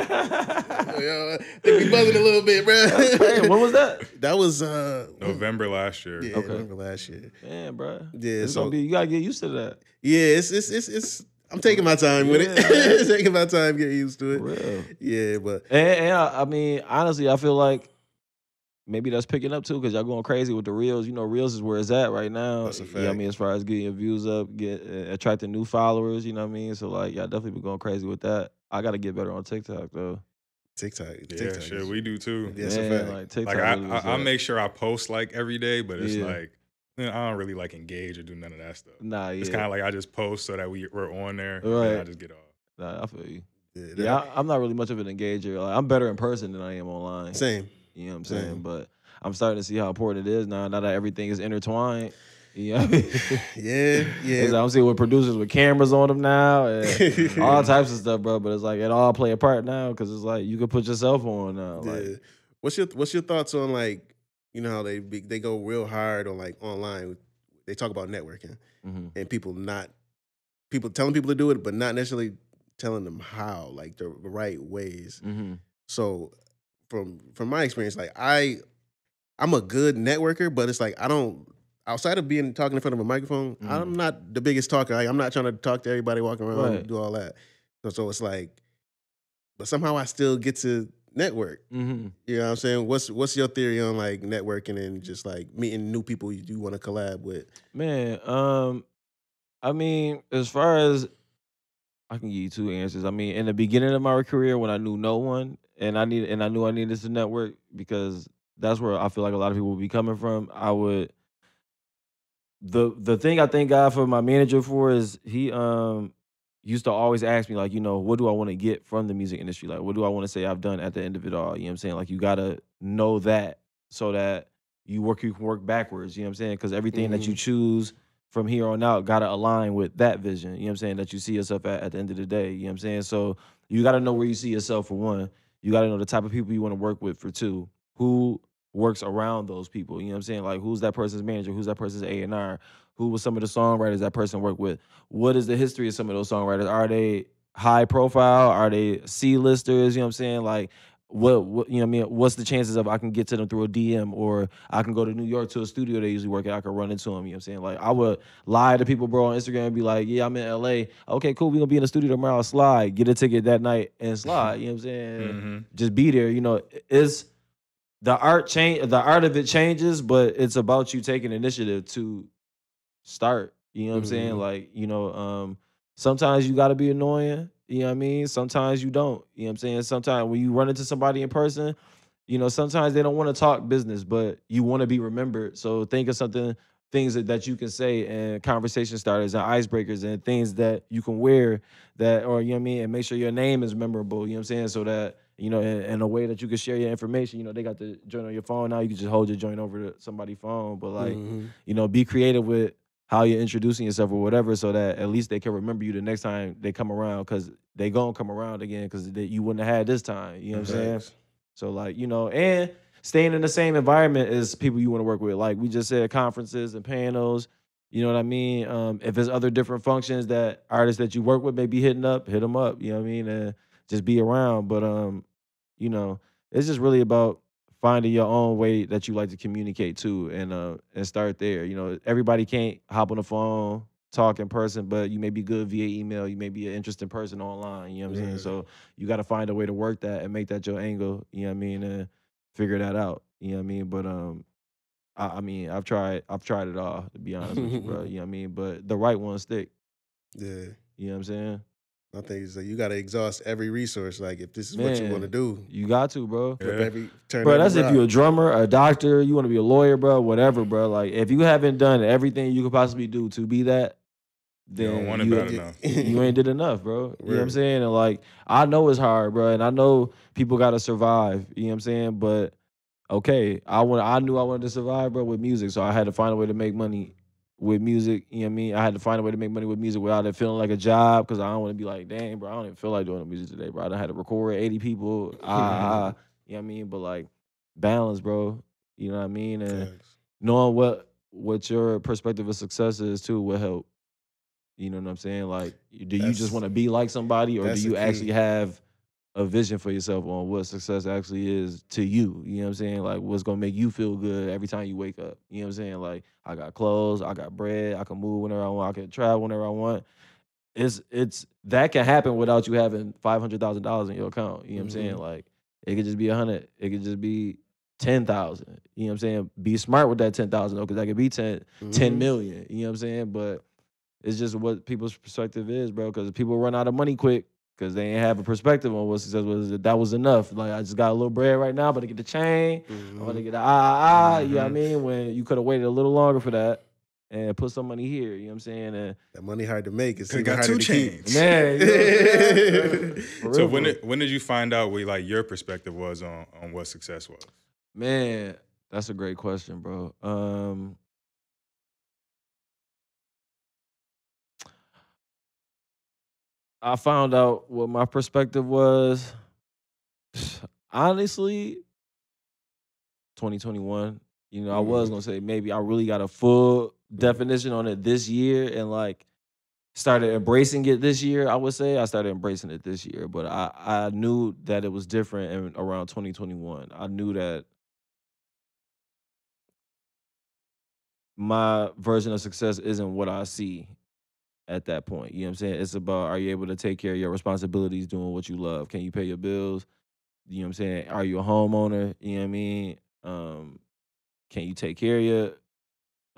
they be buzzing a little bit, bro. Hey, when was that? That was November last year. Yeah, Okay. November last year. Man, bro. Yeah, It's so gonna be, you gotta get used to that. yeah, it's. I'm taking my time with Yeah, it. Taking my time getting used to it. For real. Yeah, but And I mean, honestly, I feel like maybe that's picking up too, because y'all going crazy with the reels. You know, reels is where it's at right now. That's a You know what I fact. mean, as far as getting your views up, attracting new followers, you know what I mean? So like, y'all definitely been going crazy with that. I gotta get better on TikTok though. TikTok. Yeah, TikTok shit, is- we do too. Yeah, that's a Man, fact. like TikTok. Like really was I up. make sure I post like every day, but it's Yeah. like I don't really like engage or do none of that stuff. Nah, yeah. It's kind of like I just post so that we're on there, and Right. then I just get off. Nah, I feel you. Yeah, Yeah, I'm not really much of an engager. Like, I'm better in person than I am online. same. You know what I'm saying? Same. But I'm starting to see how important it is now that everything is intertwined. You know what I mean? Yeah, It's like yeah. I'm seeing with producers with cameras on them now and all types of stuff, bro. But it's like it all play a part now because it's like you can put yourself on now. Like, Yeah. What's your thoughts on like how they go real hard on like online? They talk about networking and people telling people to do it, but not necessarily telling them how, like the right ways. So from my experience, like I'm a good networker, but it's like I don't outside of talking in front of a microphone, I'm not the biggest talker. I'm not trying to talk to everybody walking around and do all that. So it's like, but somehow I still get to network. You know what I'm saying? What's your theory on like networking and just like meeting new people you do want to collab with? man, I mean, as far as I can give you two answers. I mean, in the beginning of my career, when I knew no one and I knew I needed to network because that's where I feel like a lot of people would be coming from. I would. The thing I thank God for my manager for is he used to always ask me like, you know, what do I want to get from the music industry? Like, what do I want to say I've done at the end of it all? You know what I'm saying? Like, you gotta know that so that you can work backwards. You know what I'm saying? Because everything that you choose from here on out gotta align with that vision. You know what I'm saying? That you see yourself at the end of the day. You know what I'm saying? So you gotta know where you see yourself for one. You gotta know the type of people you want to work with for two. Who works around those people? You know what I'm saying? Like, who's that person's manager? Who's that person's A&R? Who was some of the songwriters that person worked with? What is the history of some of those songwriters? Are they high profile? Are they C-listers? You know what I'm saying? Like, what you know what I mean? What's the chances of I can get to them through a DM or I can go to New York to a studio they usually work at, I can run into them, you know what I'm saying? Like, I would lie to people, bro, on Instagram and be like, yeah, I'm in LA. Okay, cool, we're gonna be in the studio tomorrow, slide, get a ticket that night and slide, you know what I'm saying? Just be there, you know, it's the art of it changes, but it's about you taking initiative to start. You know what I'm saying? Like, you know, sometimes you gotta be annoying, you know what I mean? Sometimes you don't. You know what I'm saying? Sometimes when you run into somebody in person, you know, sometimes they don't want to talk business, but you want to be remembered. So think of things that you can say and conversation starters and icebreakers and things that you can wear that, or you know what I mean, and make sure your name is memorable, you know what I'm saying? So that, you know, in a way that you can share your information. You know, they got the joint on your phone now. You can just hold your joint over to somebody's phone. But like, you know, be creative with how you're introducing yourself or whatever, so that at least they can remember you the next time they come around, because they gonna come around again because you wouldn't have had this time. You know what I'm saying? So like, you know, and staying in the same environment as people you want to work with. Like we just said, conferences and panels. You know what I mean? If there's other different functions that artists that you work with may be hit them up. You know what I mean? And just be around. But you know, it's just really about finding your own way that you like to communicate too, and start there. You know, everybody can't hop on the phone, talk in person, but you may be good via email. You may be an interesting person online. You know what I'm saying? So you got to find a way to work that and make that your angle. You know what I mean? And figure that out. You know what I mean? But I mean, I've tried it all, to be honest with you, bro. You know what I mean? But the right ones stick. Yeah. You know what I'm saying? I think it's like you got to exhaust every resource. Like if this is what you want to do, you got to, bro. flip every turn. Bro, every that's if rock. you're a drummer, a doctor, you want to be a lawyer, bro, whatever, bro. Like if you haven't done everything you could possibly do to be that, You don't then want it bad enough. you ain't did enough, bro. You know what I'm saying? And like I know it's hard, bro, and I know people gotta survive. You know what I'm saying? But okay, I knew I wanted to survive, bro, with music, so I had to find a way to make money with music. You know what I mean? I had to find a way to make money with music without it feeling like a job, because I don't want to be like, dang, bro, I don't even feel like doing the music today, bro. I done had to record 80 people. You know what I mean? But like balance, bro. You know what I mean? And knowing what your perspective of success is too will help. You know what I'm saying? Like, do you just want to be like somebody, or do you actually have a vision for yourself on what success actually is to you? You know what I'm saying? Like, what's gonna make you feel good every time you wake up? You know what I'm saying? Like, I got clothes, I got bread, I can move whenever I want, I can travel whenever I want. It's that can happen without you having $500,000 in your account. You know what I'm saying? Like, it could just be 100, it could just be 10,000. You know what I'm saying? Be smart with that 10,000 though, because that could be 10 million. You know what I'm saying? But it's just what people's perspective is, bro. Because people run out of money quick because they ain't have a perspective on what success was. That was enough. Like, I just got a little bread right now, but to get the chain, I'm gonna get the you know what I mean? When you could have waited a little longer for that and put some money here, you know what I'm saying? And that money hard to make. It's got harder 2 to chains. keep. Man, you know what I'm saying? So when did you find out what like your perspective was on what success was? Man, that's a great question, bro. I found out what my perspective was, honestly, 2021. You know, I was gonna say maybe I really got a full definition on it this year, and like started embracing it this year. I would say I started embracing it this year, but I knew that it was different in around 2021. I knew that my version of success isn't what I see at that point. You know what I'm saying? It's about, are you able to take care of your responsibilities doing what you love? Can you pay your bills? You know what I'm saying? Are you a homeowner? You know what I mean? Can you take care of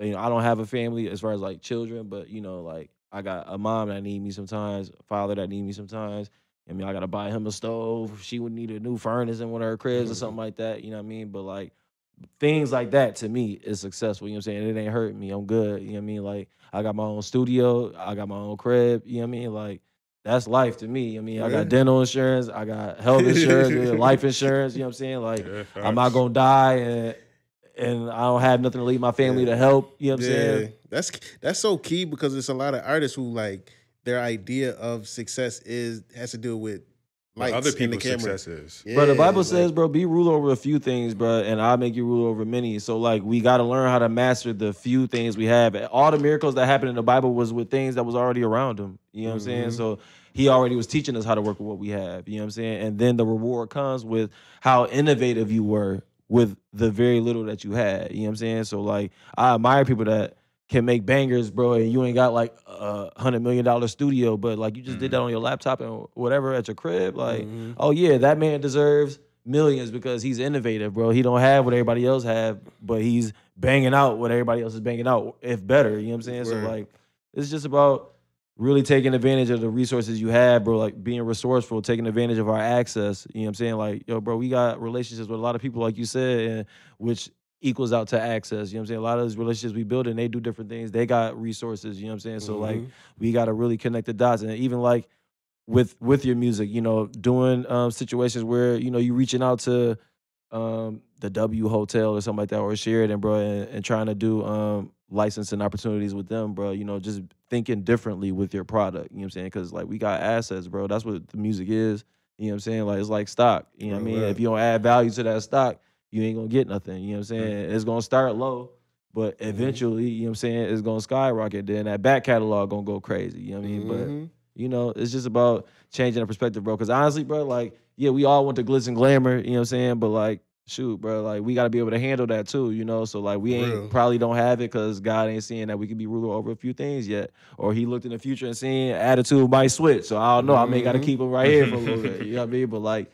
I don't have a family as far as like children, but you know, like I got a mom that need me sometimes, a father that need me sometimes. I mean, I gotta buy him a stove. She would need a new furnace in one of her cribs or something like that. You know what I mean? But like things like that to me is successful. You know what I'm saying? It ain't hurting me. I'm good. You know what I mean? Like I got my own studio. I got my own crib. You know what I mean? Like that's life to me. I mean, I got dental insurance. I got health insurance, life insurance. You know what I'm saying? Like I'm not gonna die and I don't have nothing to leave my family to help. You know what I'm saying? That's so key, because it's a lot of artists who like their idea of success has to do with lights other in the people's camera. success is. Bro, the Bible says, bro, be rule over a few things, bro, and I'll make you rule over many. So, like, we got to learn how to master the few things we have. All the miracles that happened in the Bible was with things that was already around them. You know what I'm saying? So, he already was teaching us how to work with what we have. You know what I'm saying? And then the reward comes with how innovative you were with the very little that you had. You know what I'm saying? So, like, I admire people that can make bangers, bro, and you ain't got like a $100 million studio, but like you just did that on your laptop and whatever at your crib. Like, oh yeah, that man deserves millions because he's innovative, bro. He don't have what everybody else have, but he's banging out what everybody else is banging out, if better. You know what I'm saying? So like, it's just about really taking advantage of the resources you have, bro. Like being resourceful, taking advantage of our access. You know what I'm saying? Like, yo, bro, we got relationships with a lot of people, like you said, and which equals out to access. You know what I'm saying? A lot of those relationships we build and they do different things. They got resources, you know what I'm saying? So like we gotta really connect the dots. And even like with your music, you know, doing situations where, you know, you reaching out to the W Hotel or something like that, or Sheridan, bro, and trying to do licensing opportunities with them, bro. You know, just thinking differently with your product. You know what I'm saying? Because like we got assets, bro. That's what the music is. You know what I'm saying? Like it's like stock. You know what I mean? If you don't add value to that stock, you ain't gonna get nothing. You know what I'm saying? It's gonna start low, but eventually, you know what I'm saying, it's gonna skyrocket. Then that back catalog gonna go crazy. You know what I mean? But you know, it's just about changing the perspective, bro. Because honestly, bro, like, yeah, we all want the glitz and glamour, you know what I'm saying? But like, shoot, bro, like we gotta be able to handle that too, you know. So like we probably don't have it because God ain't seeing that we can be ruler over a few things yet. Or he looked in the future and seeing attitude might switch. So I don't know. I may gotta keep him right here for a little bit. You know what I mean? But like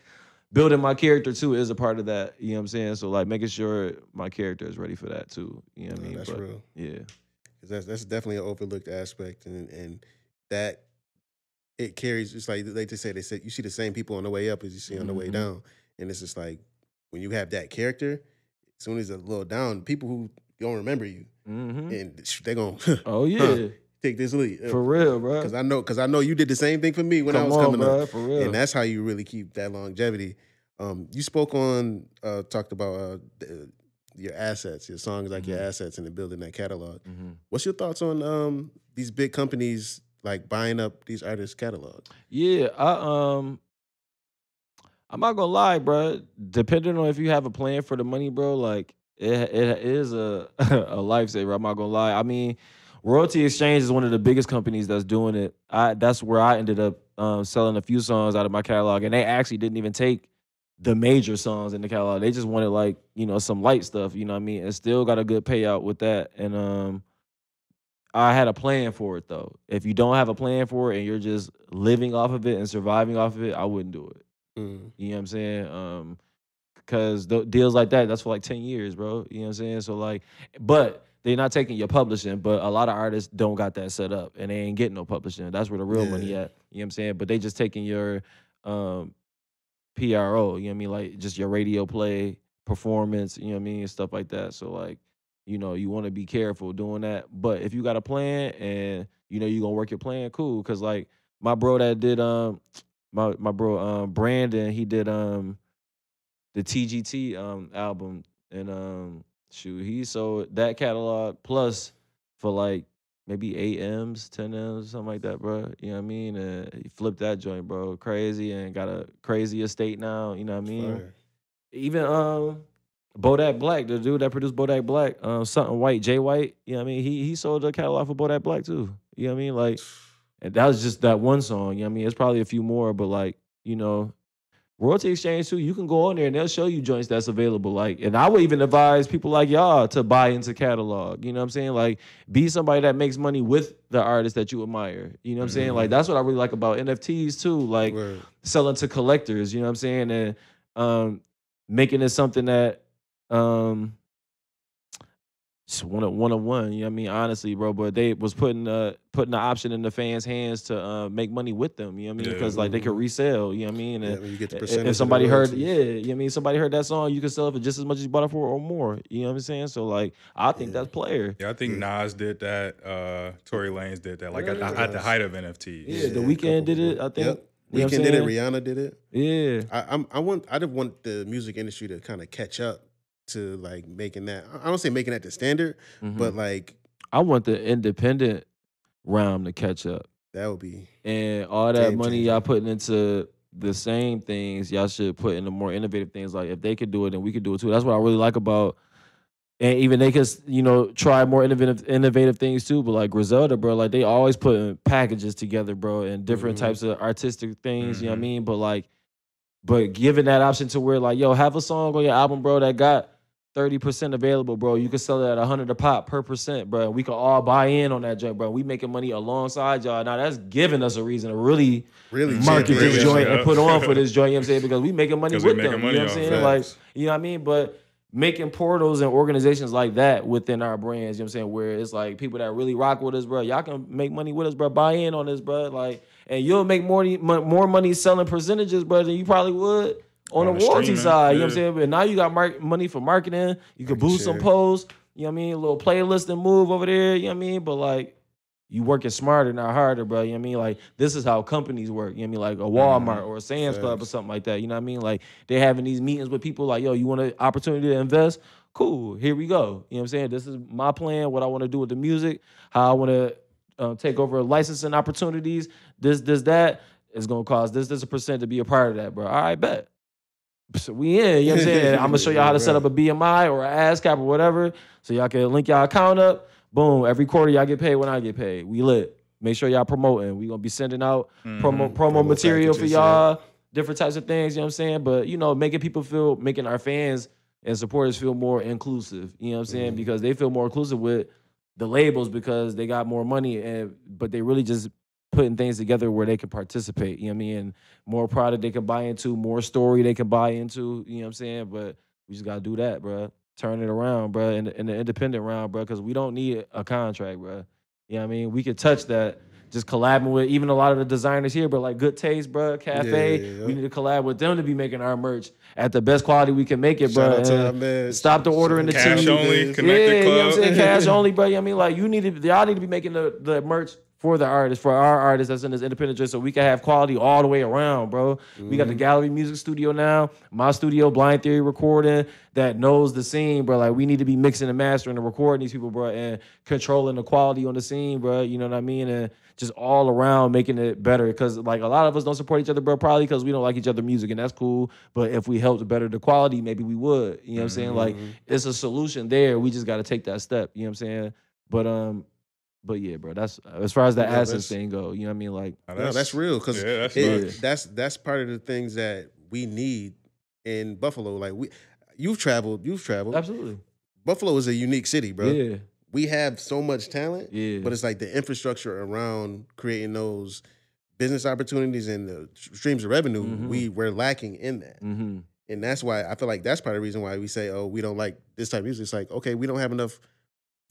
building my character too is a part of that. You know what I'm saying? So like making sure my character is ready for that too. You know what I mean? That's real. Yeah. That's definitely an overlooked aspect, and that it carries. It's like they just say you see the same people on the way up as you see on the way down, and it's just like when you have that character, as soon as it's a little down, people who don't remember you, and they're gonna oh yeah. Take this lead For real, bro. Because I know you did the same thing for me when I was coming bro, up, for real. and that's how you really keep that longevity. You spoke on talked about your assets, your songs like your assets, and building that catalog. What's your thoughts on these big companies like buying up these artists' catalogs? Yeah, I'm not gonna lie, bro. Depending on if you have a plan for the money, bro, like it is a a lifesaver. I'm not gonna lie. I mean, Royalty Exchange is one of the biggest companies that's doing it. That's where I ended up selling a few songs out of my catalog, and they actually didn't even take the major songs in the catalog. They just wanted like, you know, some light stuff, you know what I mean? And still got a good payout with that. And I had a plan for it though. If you don't have a plan for it and you're just living off of it and surviving off of it, I wouldn't do it. You know what I'm saying? Because deals like that, that's for like 10 years, bro. You know what I'm saying? So like, but they're not taking your publishing, but a lot of artists don't got that set up and they ain't getting no publishing. That's where the real money at. You know what I'm saying? But they just taking your PRO, you know what I mean? Like just your radio play, performance, you know what I mean? And stuff like that. So like, you know, you want to be careful doing that. But if you got a plan and you know you're gonna work your plan, cool. Cause like my bro that did my bro Brandon, he did the TGT album, and shoot, he sold that catalog plus for like maybe 8 M's, 10 M's, something like that, bro. You know what I mean? And he flipped that joint, bro. Crazy, and got a crazy estate now, you know what I mean? Fire. Even Bodak Black, the dude that produced Bodak Black, something White, Jay White, you know what I mean? He sold the catalog for Bodak Black too. You know what I mean? Like, and that was just that one song, you know what I mean? It's probably a few more, but like, you know, Royalty Exchange too, you can go on there and they'll show you joints that's available. Like, and I would even advise people like y'all to buy into catalog. You know what I'm saying? Like, be somebody that makes money with the artist that you admire. You know what I'm saying? Like, that's what I really like about NFTs too. Like, selling to collectors. You know what I'm saying? And making it something that just one on one. You know what I mean? Honestly, bro. But they was putting the option in the fans' hands to make money with them. You know what I mean? Because like they could resell. You know what I mean? And you get the percentage if somebody of the heard, royalties. you know what I mean? Somebody heard that song, you can sell it for just as much as you bought it for or more. You know what I'm saying? So like, I think that's player. Yeah, I think Nas did that. Tory Lanez did that. Like at the height of NFTs. Yeah, The Weeknd did it. I think. Yep. You know what Weeknd I'm did it. saying? Rihanna did it. Yeah. I just want the music industry to kind of catch up to like making that. I don't say making that the standard, but like I want the independent realm to catch up. that would be. And all that Game money changer. y'all putting into the same things, y'all should put into more innovative things. Like if they could do it, then we could do it too. That's what I really like about. And even they could, you know, try more innovative things too. But like Griselda, bro, like they always putting packages together, bro, and different types of artistic things. You know what I mean? But giving that option to where like, yo, have a song on your album, bro, that got 30% available, bro. You can sell it at $100 a pop per percent, bro. We can all buy in on that joint, bro. We making money alongside y'all. Now that's giving us a reason to really market this joint and put on for this joint. You know what I'm saying? Because we making money with them. You know what I'm saying? Like, you know what I mean? But making portals and organizations like that within our brands, you know what I'm saying? Where it's like people that really rock with us, bro. Y'all can make money with us, bro. Buy in on this, bro. Like, and you'll make more money selling percentages, bro, than you probably would on the royalty side. You know what I'm saying? But now you got money for marketing. You can boost some posts. You know what I mean? A little playlist and move over there. You know what I mean? But like, you working smarter, not harder, bro. You know what I mean? Like, this is how companies work. You know what I mean? Like a Walmart or a Sam's Club or something like that. You know what I mean? Like, they having these meetings with people like, yo, you want an opportunity to invest? Cool, here we go. You know what I'm saying? This is my plan, what I want to do with the music, how I want to take over licensing opportunities, this, that. It's going to cost this a percent to be a part of that, bro. All right, bet. So we in, you know what I'm saying? I'm going to show y'all how to set up a BMI or an ASCAP or whatever so y'all can link y'all account up. Boom, every quarter y'all get paid when I get paid. We lit. Make sure y'all promoting. We gonna be sending out promo material for y'all, different types of things, you know what I'm saying? But, you know, making our fans and supporters feel more inclusive, you know what I'm saying? Because they feel more inclusive with the labels because they got more money, but they really just putting things together where they can participate, you know what I mean? And more product they can buy into, more story they can buy into, you know what I'm saying? But we just gotta do that, bro. Turn it around, bro, in the independent round, bro, because we don't need a contract, bro. You know what I mean? We could touch that just collabing with even a lot of the designers here, but like Good Taste, bro, Cafe. We need to collab with them to be making our merch at the best quality we can make it, bro. Shout out to our man. Stop the ordering the Cash only, connected you know what I'm club. saying? Cash only, bro. You know what I mean? Like y'all need to be making the merch for the artists, for our artists that's in this independent joint, so we can have quality all the way around, bro. We got the Gallery Music Studio now, my studio, Blind Theory Recording, that knows the scene, bro. Like, we need to be mixing and mastering and recording these people, bro, and controlling the quality on the scene, bro. You know what I mean? And just all around making it better. Because, like, a lot of us don't support each other, bro, probably because we don't like each other's music, and that's cool. But if we helped better the quality, maybe we would. You know what I'm saying? Like, it's a solution there. We just got to take that step. You know what I'm saying? But yeah, bro, that's as far as the assets thing go. You know what I mean? Like, that's real, because that's part of the things that we need in Buffalo. Like, you've traveled. Absolutely. Buffalo is a unique city, bro. Yeah. We have so much talent, but it's like the infrastructure around creating those business opportunities and the streams of revenue. We're lacking in that. And that's why I feel like that's part of the reason why we say, oh, we don't like this type of music. It's like, okay, we don't have enough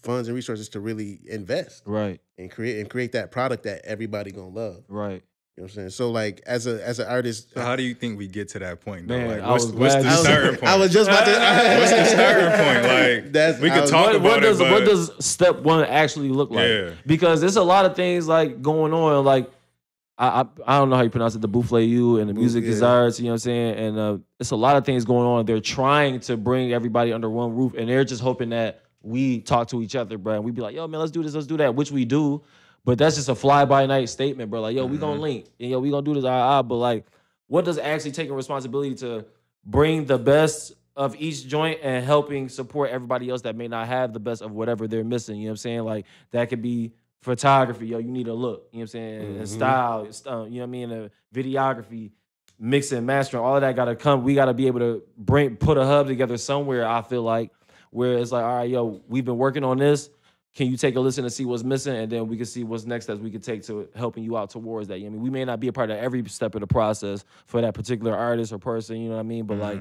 funds and resources to really invest, and create that product that everybody gonna love, right? You know what I'm saying? So like, as an artist, so how do you think we get to that point, though? Man, like, what's the starting point? I was just about to. What's the starting point? Like, we could talk about it. What does step one actually look like? Yeah. Because there's a lot of things like going on. Like, I don't know how you pronounce it, the Buffle U and the music desires, you know what I'm saying? And it's a lot of things going on. They're trying to bring everybody under one roof, and they're just hoping that we talk to each other, bro, and we be like, yo, man, let's do this, let's do that, which we do, but that's just a fly-by-night statement, bro. Like, yo, we gonna link, and yo, we gonna do this, but like, what does actually taking responsibility to bring the best of each joint and helping support everybody else that may not have the best of whatever they're missing, you know what I'm saying? Like, that could be photography, yo, you need a look, you know what I'm saying, and style, you know what I mean, videography, mixing, mastering, all of that gotta come. We gotta be able to put a hub together somewhere, I feel like, where it's like, all right, yo, we've been working on this. Can you take a listen and see what's missing? And then we can see what's next steps we can take to helping you out towards that. You know what I mean? We may not be a part of every step of the process for that particular artist or person, you know what I mean? But like,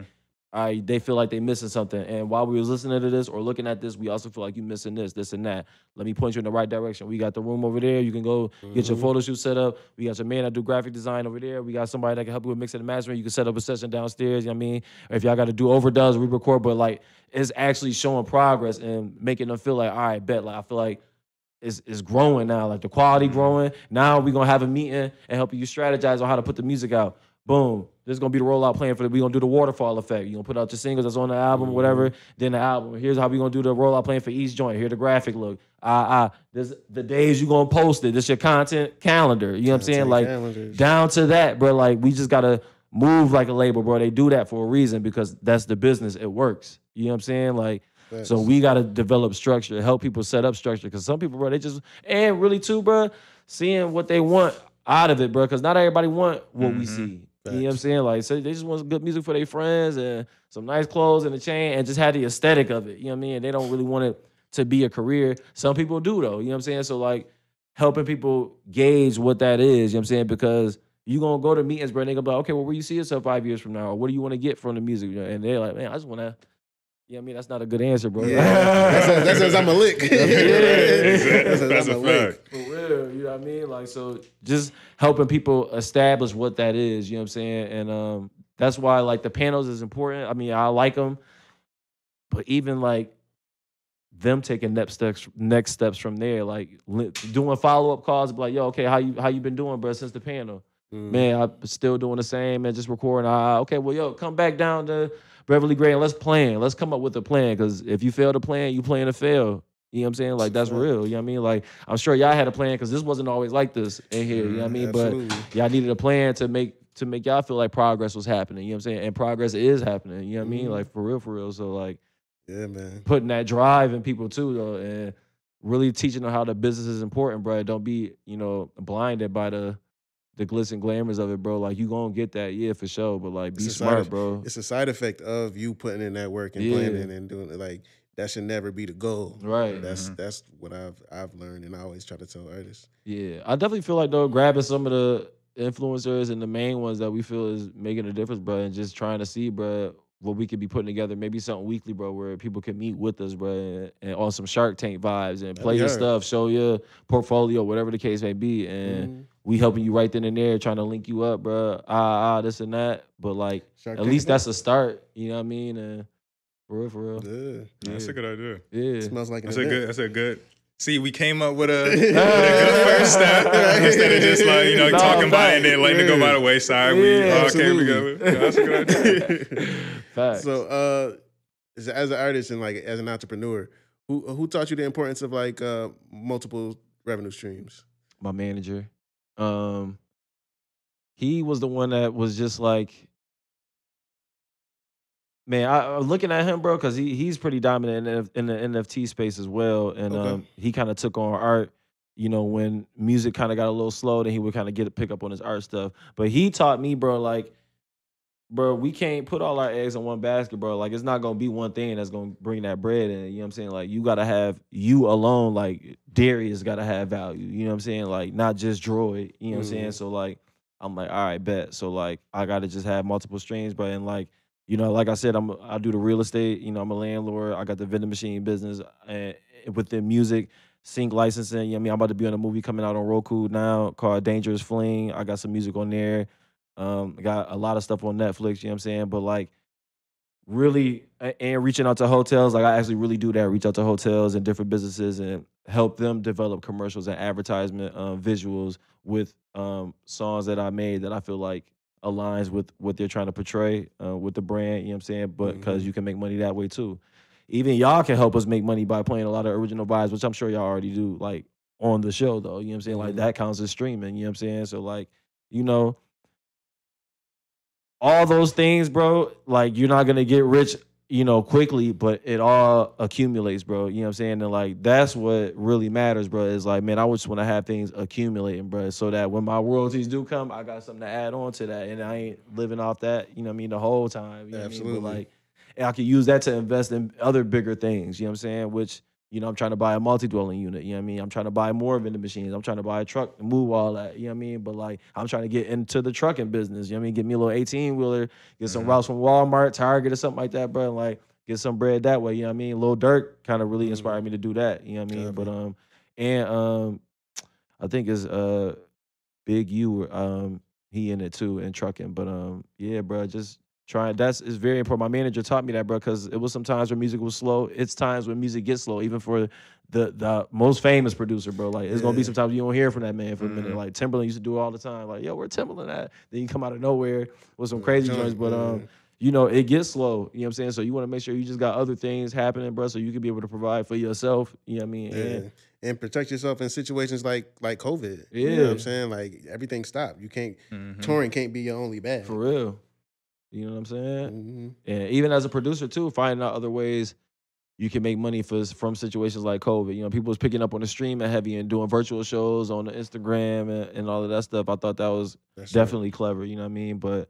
all right, they feel like they missing something. And while we was listening to this or looking at this, we also feel like you missing this, and that. Let me point you in the right direction. We got the room over there. You can go get your photo shoot set up. We got your man that do graphic design over there. We got somebody that can help you with mixing and mastering. You can set up a session downstairs, you know what I mean? Or if y'all got to do overdubs, re-record, but like, it's actually showing progress and making them feel like, all right, bet. Like, I feel like it's growing now. Like, the quality growing. Now we're going to have a meeting and help you strategize on how to put the music out. Boom. This is going to be the rollout plan for we're going to do the waterfall effect. You're going to put out your singles that's on the album, whatever, then the album. Here's how we're going to do the rollout plan for each joint. Here the graphic look. This the days you're going to post it. This your content calendar. You know what I'm saying? Like, calendars. Down to that, bro. Like, we just got to move like a label, bro. They do that for a reason because that's the business. It works. You know what I'm saying? Like, so we got to develop structure, help people set up structure. Because some people, bro, they just, and really too, bro, seeing what they want out of it, bro. Because not everybody want what we see. You know what I'm saying? Like, so they just want good music for their friends and some nice clothes and a chain and just have the aesthetic of it. You know what I mean? And they don't really want it to be a career. Some people do, though. You know what I'm saying? So, like, helping people gauge what that is, you know what I'm saying? Because you going to go to meetings, bro, and they going to be like, okay, well, where you see yourself 5 years from now? Or what do you want to get from the music? And they're like, man, I just want to, you know what I mean? That's not a good answer, bro. Yeah. that says I'm a lick. That's a fact. For real, you know what I mean? Like, so just helping people establish what that is, you know what I'm saying? And that's why, like, the panels is important. I mean, I like them, but even, like, them taking next steps from there, like doing follow-up calls, be like, yo, okay, how you been doing, bro, since the panel? Man, I'm still doing the same and just recording. Okay, well, yo, come back down to Beverly Gray and let's plan. Let's come up with a plan, because if you fail to plan, you plan to fail. You know what I'm saying? Like, that's real. You know what I mean? Like, I'm sure y'all had a plan, because this wasn't always like this in here. You know what I mean? Absolutely. But y'all needed a plan to make y'all feel like progress was happening. You know what I'm saying? And progress is happening. You know what I mean? Like, for real. So, like, yeah, man, putting that drive in people too, though, and really teaching them how the business is important, bro. Don't be, blinded by the glitz and glamours of it, bro. Like, you gonna get that, yeah, for sure, but like, be smart, bro. It's a side effect of you putting in that work and planning and doing it. Like, that should never be the goal. Right. That's what I've learned, and I always try to tell artists. Yeah, I definitely feel like, though, grabbing some of the influencers and the main ones that we feel is making a difference, bro, and just trying to see, bro, what we could be putting together, maybe something weekly, bro, where people can meet with us, bro, and on some Shark Tank vibes and play your stuff, show your portfolio, whatever the case may be, and we helping you right then and there, trying to link you up, bro. This and that, but like at least that's a start. You know what I mean? And for real. Yeah. That's a good idea. Yeah, It smells like That's a good. See, we came up with a good first step instead of just like talking about it and then letting it go by the wayside. Okay, we go. That's a good idea. Facts. So, as an artist and like as an entrepreneur, who taught you the importance of like multiple revenue streams? My manager. He was the one that was just like, man, I looking at him, bro, because he's pretty dominant in the NFT space as well, and he kind of took on art. When music kind of got a little slow, then he would kind of pick up on his art stuff. But he taught me, bro, like, bro, we can't put all our eggs in one basket, bro. Like, it's not gonna be one thing that's gonna bring that bread in. You know what I'm saying? Like, you gotta have you alone. Like, Darius gotta have value. You know what I'm saying? Like, not just Droyd. You know what I'm saying? So like, I'm like, all right, bet. So like, I gotta just have multiple streams, bro, and like. Like I said, I do the real estate. I'm a landlord. I got the vending machine business, and within music, sync licensing. I'm about to be on a movie coming out on Roku now called Dangerous Fling. I got some music on there. I got a lot of stuff on Netflix. You know what I'm saying? But like, really, and reaching out to hotels. Like, I actually really do that. Reach out to hotels and different businesses and help them develop commercials and advertisement visuals with songs that I made that I feel like aligns with what they're trying to portray with the brand, you know what I'm saying? But because you can make money that way too. Even y'all can help us make money by playing a lot of original vibes, which I'm sure y'all already do, like, on the show, though. You know what I'm saying? Like, that counts as streaming, you know what I'm saying? So, like, all those things, bro, like, you're not going to get rich, quickly, but it all accumulates, bro. You know what I'm saying? And, like, that's what really matters, bro, is, like, man, I just want to have things accumulating, bro, so that when my royalties do come, I got something to add on to that, and I ain't living off that, you know what I mean, the whole time. You know Absolutely. What I mean? But, like, and I could use that to invest in other bigger things, you know what I'm saying, which, I'm trying to buy a multi-dwelling unit, you know what I mean? I'm trying to buy more vending machines. I'm trying to buy a truck and move all that, you know what I mean? But, like, I'm trying to get into the trucking business, you know what I mean? Get me a little 18-wheeler, get some routes from Walmart, Target, or something like that, bro, and, like, get some bread that way, you know what I mean? Lil Durk kind of really inspired me to do that, you know what I mean? But, I think it's Big U, he in it too, in trucking. But, yeah, bro, just trying. It's very important. My manager taught me that, bro, because it was some times when music was slow. It's times when music gets slow, even for the most famous producer, bro. Like, it's gonna be sometimes you don't hear from that man for a minute. Like, Timberland used to do it all the time. Like, yo, where Timberland at? Then you come out of nowhere with some crazy joints. But it gets slow. You know what I'm saying? So you want to make sure you just got other things happening, bro, so you can be able to provide for yourself. You know what I mean? Yeah. And protect yourself in situations like COVID. Yeah. You know what I'm saying? Like, everything stopped. You can't touring can't be your only bag. For real. You know what I'm saying? And even as a producer too, finding out other ways you can make money from situations like COVID. People was picking up on the streaming heavy and doing virtual shows on the Instagram and all of that stuff. I thought that was definitely clever. You know what I mean? But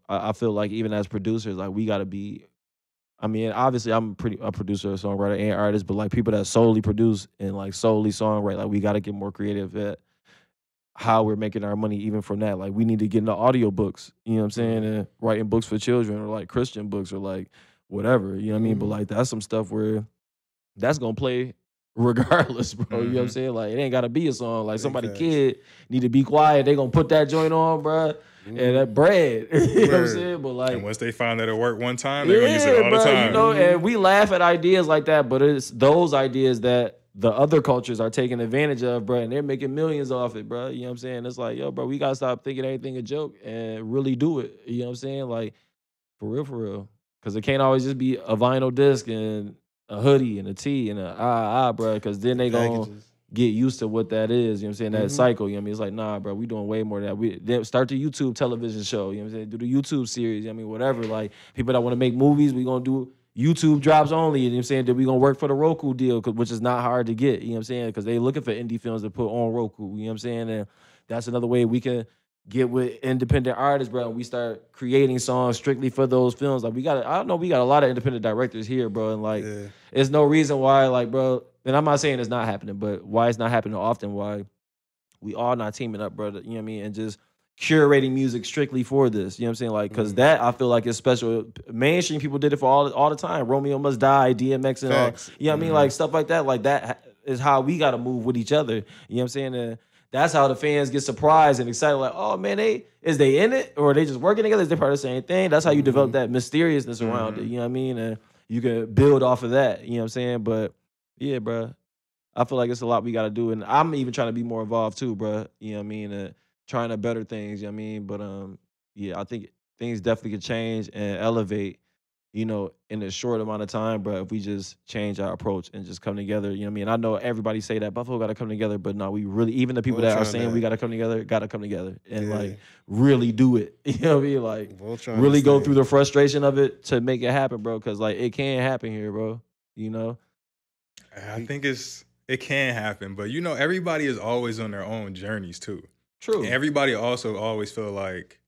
I feel like even as producers, like, we got to be. I mean, obviously, I'm a producer, a songwriter, and artist, but like people that solely produce and like solely songwrite, like, we got to get more creative at how we're making our money even from that. Like, we need to get into audio books, you know what I'm saying, and writing books for children or like Christian books or like whatever, you know what I mean? But like, that's some stuff where that's gonna play regardless, bro. You know what I'm saying? Like, it ain't gotta be a song. Like, somebody kid need to be quiet. They gonna put that joint on, bro. And that bread, you know what I'm saying? But like, and once they find that it worked one time, they're gonna use it all the time. And we laugh at ideas like that, but it's those ideas that the other cultures are taking advantage of, bro, and they're making millions off it, bro. You know what I'm saying? It's like, yo, bro, we gotta stop thinking everything a joke and really do it. You know what I'm saying? Like, for real. Because it can't always just be a vinyl disc and a hoodie and a tee and a bro, because then they gonna get used to what that is, you know what I'm saying, that cycle, you know what I mean? It's like, nah, bro, we doing way more than that. We then start the YouTube television show, you know what I'm saying? Do the YouTube series, you know what I mean? Whatever, like, people that want to make movies, we gonna do YouTube drops only, you know what I'm saying? That we gonna work for the Roku deal, which is not hard to get, you know what I'm saying? Because they looking for indie films to put on Roku, you know what I'm saying? And that's another way we can get with independent artists, bro, and we start creating songs strictly for those films. Like, we got a lot of independent directors here, bro, and like, there's no reason why, like, bro, and I'm not saying it's not happening, but why it's not happening often, why we all not teaming up, brother, you know what I mean, and just curating music strictly for this. You know what I'm saying? Like, because that I feel like is special. Mainstream people did it for all the time. Romeo Must Die, DMX, and Facts. all. You know what I mean? Like stuff like that. Like that is how we got to move with each other. You know what I'm saying? And that's how the fans get surprised and excited. Like, oh man, is they in it, or are they just working together? Is they part of the same thing? That's how you develop that mysteriousness around it. You know what I mean? And you can build off of that. You know what I'm saying? But yeah, bro, I feel like it's a lot we got to do, and I'm even trying to be more involved too, bro. You know what I mean? Trying to better things. You know what I mean? But yeah, I think things definitely could change and elevate. You know, in a short amount of time, bro. If we just change our approach and just come together, you know what I mean? I know everybody say that Buffalo got to come together, but no, we really, even the people that are saying we got to come together and like really do it. You know what I mean? Like really go through the frustration of it to make it happen, bro. Because like it can happen here, bro. You know? I think it can happen, but you know, everybody is always on their own journeys too. True. And everybody also always feel like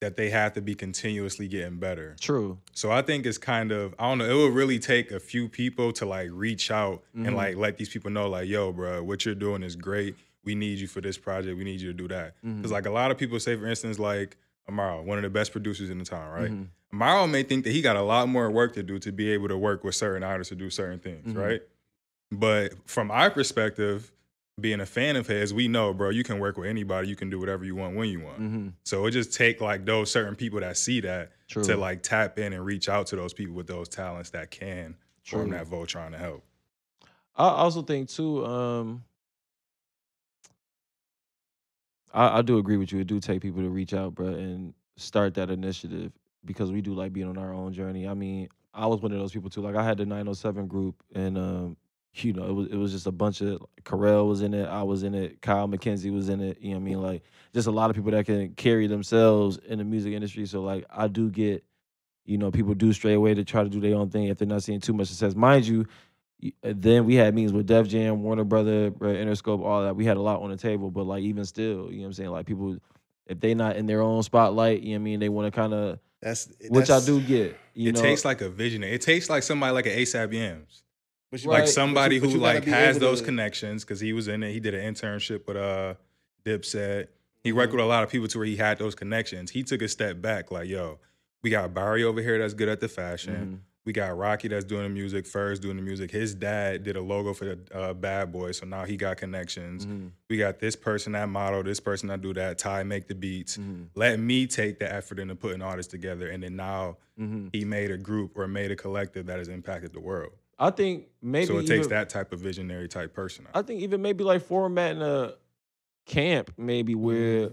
that they have to be continuously getting better. True. So I think it's kind of, I don't know, it will really take a few people to like reach out and like let these people know like, yo, bro, what you're doing is great. We need you for this project. We need you to do that. Because like a lot of people say, for instance, like Amaro, one of the best producers in the town, right? Amaro may think that he got a lot more work to do to be able to work with certain artists to do certain things, right? But from our perspective, being a fan of his, we know, bro, you can work with anybody. You can do whatever you want when you want. So it just take like those certain people that see that to like tap in and reach out to those people with those talents that can form that vote trying to help. I also think too, I do agree with you. It do take people to reach out, bro, and start that initiative because we do like being on our own journey. I mean, I was one of those people too. Like I had the 907 group and you know, it was just a bunch of Carell was in it, I was in it, Kyle McKenzie was in it. You know what I mean? Like just a lot of people that can carry themselves in the music industry. So like I do get, you know, people do stray away to try to do their own thing if they're not seeing too much success. Mind you, then we had meetings with Def Jam, Warner Brother, Interscope, all that. We had a lot on the table, but like even still, you know what I'm saying? Like people, if they not in their own spotlight, you know what I mean? They want to kind of, which I do get. You know? Takes like a visionary. It takes like somebody like an A$AP Yams. Right. Like somebody who like has those connections because he was in it. He did an internship with Dipset. He worked with a lot of people to where he had those connections. He took a step back like, yo, we got Barry over here that's good at the fashion. We got Rocky that's doing the music, Furs doing the music. His dad did a logo for the Bad Boy, so now he got connections. We got this person that model, this person that do that, Ty make the beats. Let me take the effort into putting all this together, and then now he made a group or made a collective that has impacted the world. I think maybe so it takes that type of visionary type person. I think even maybe like formatting a camp maybe where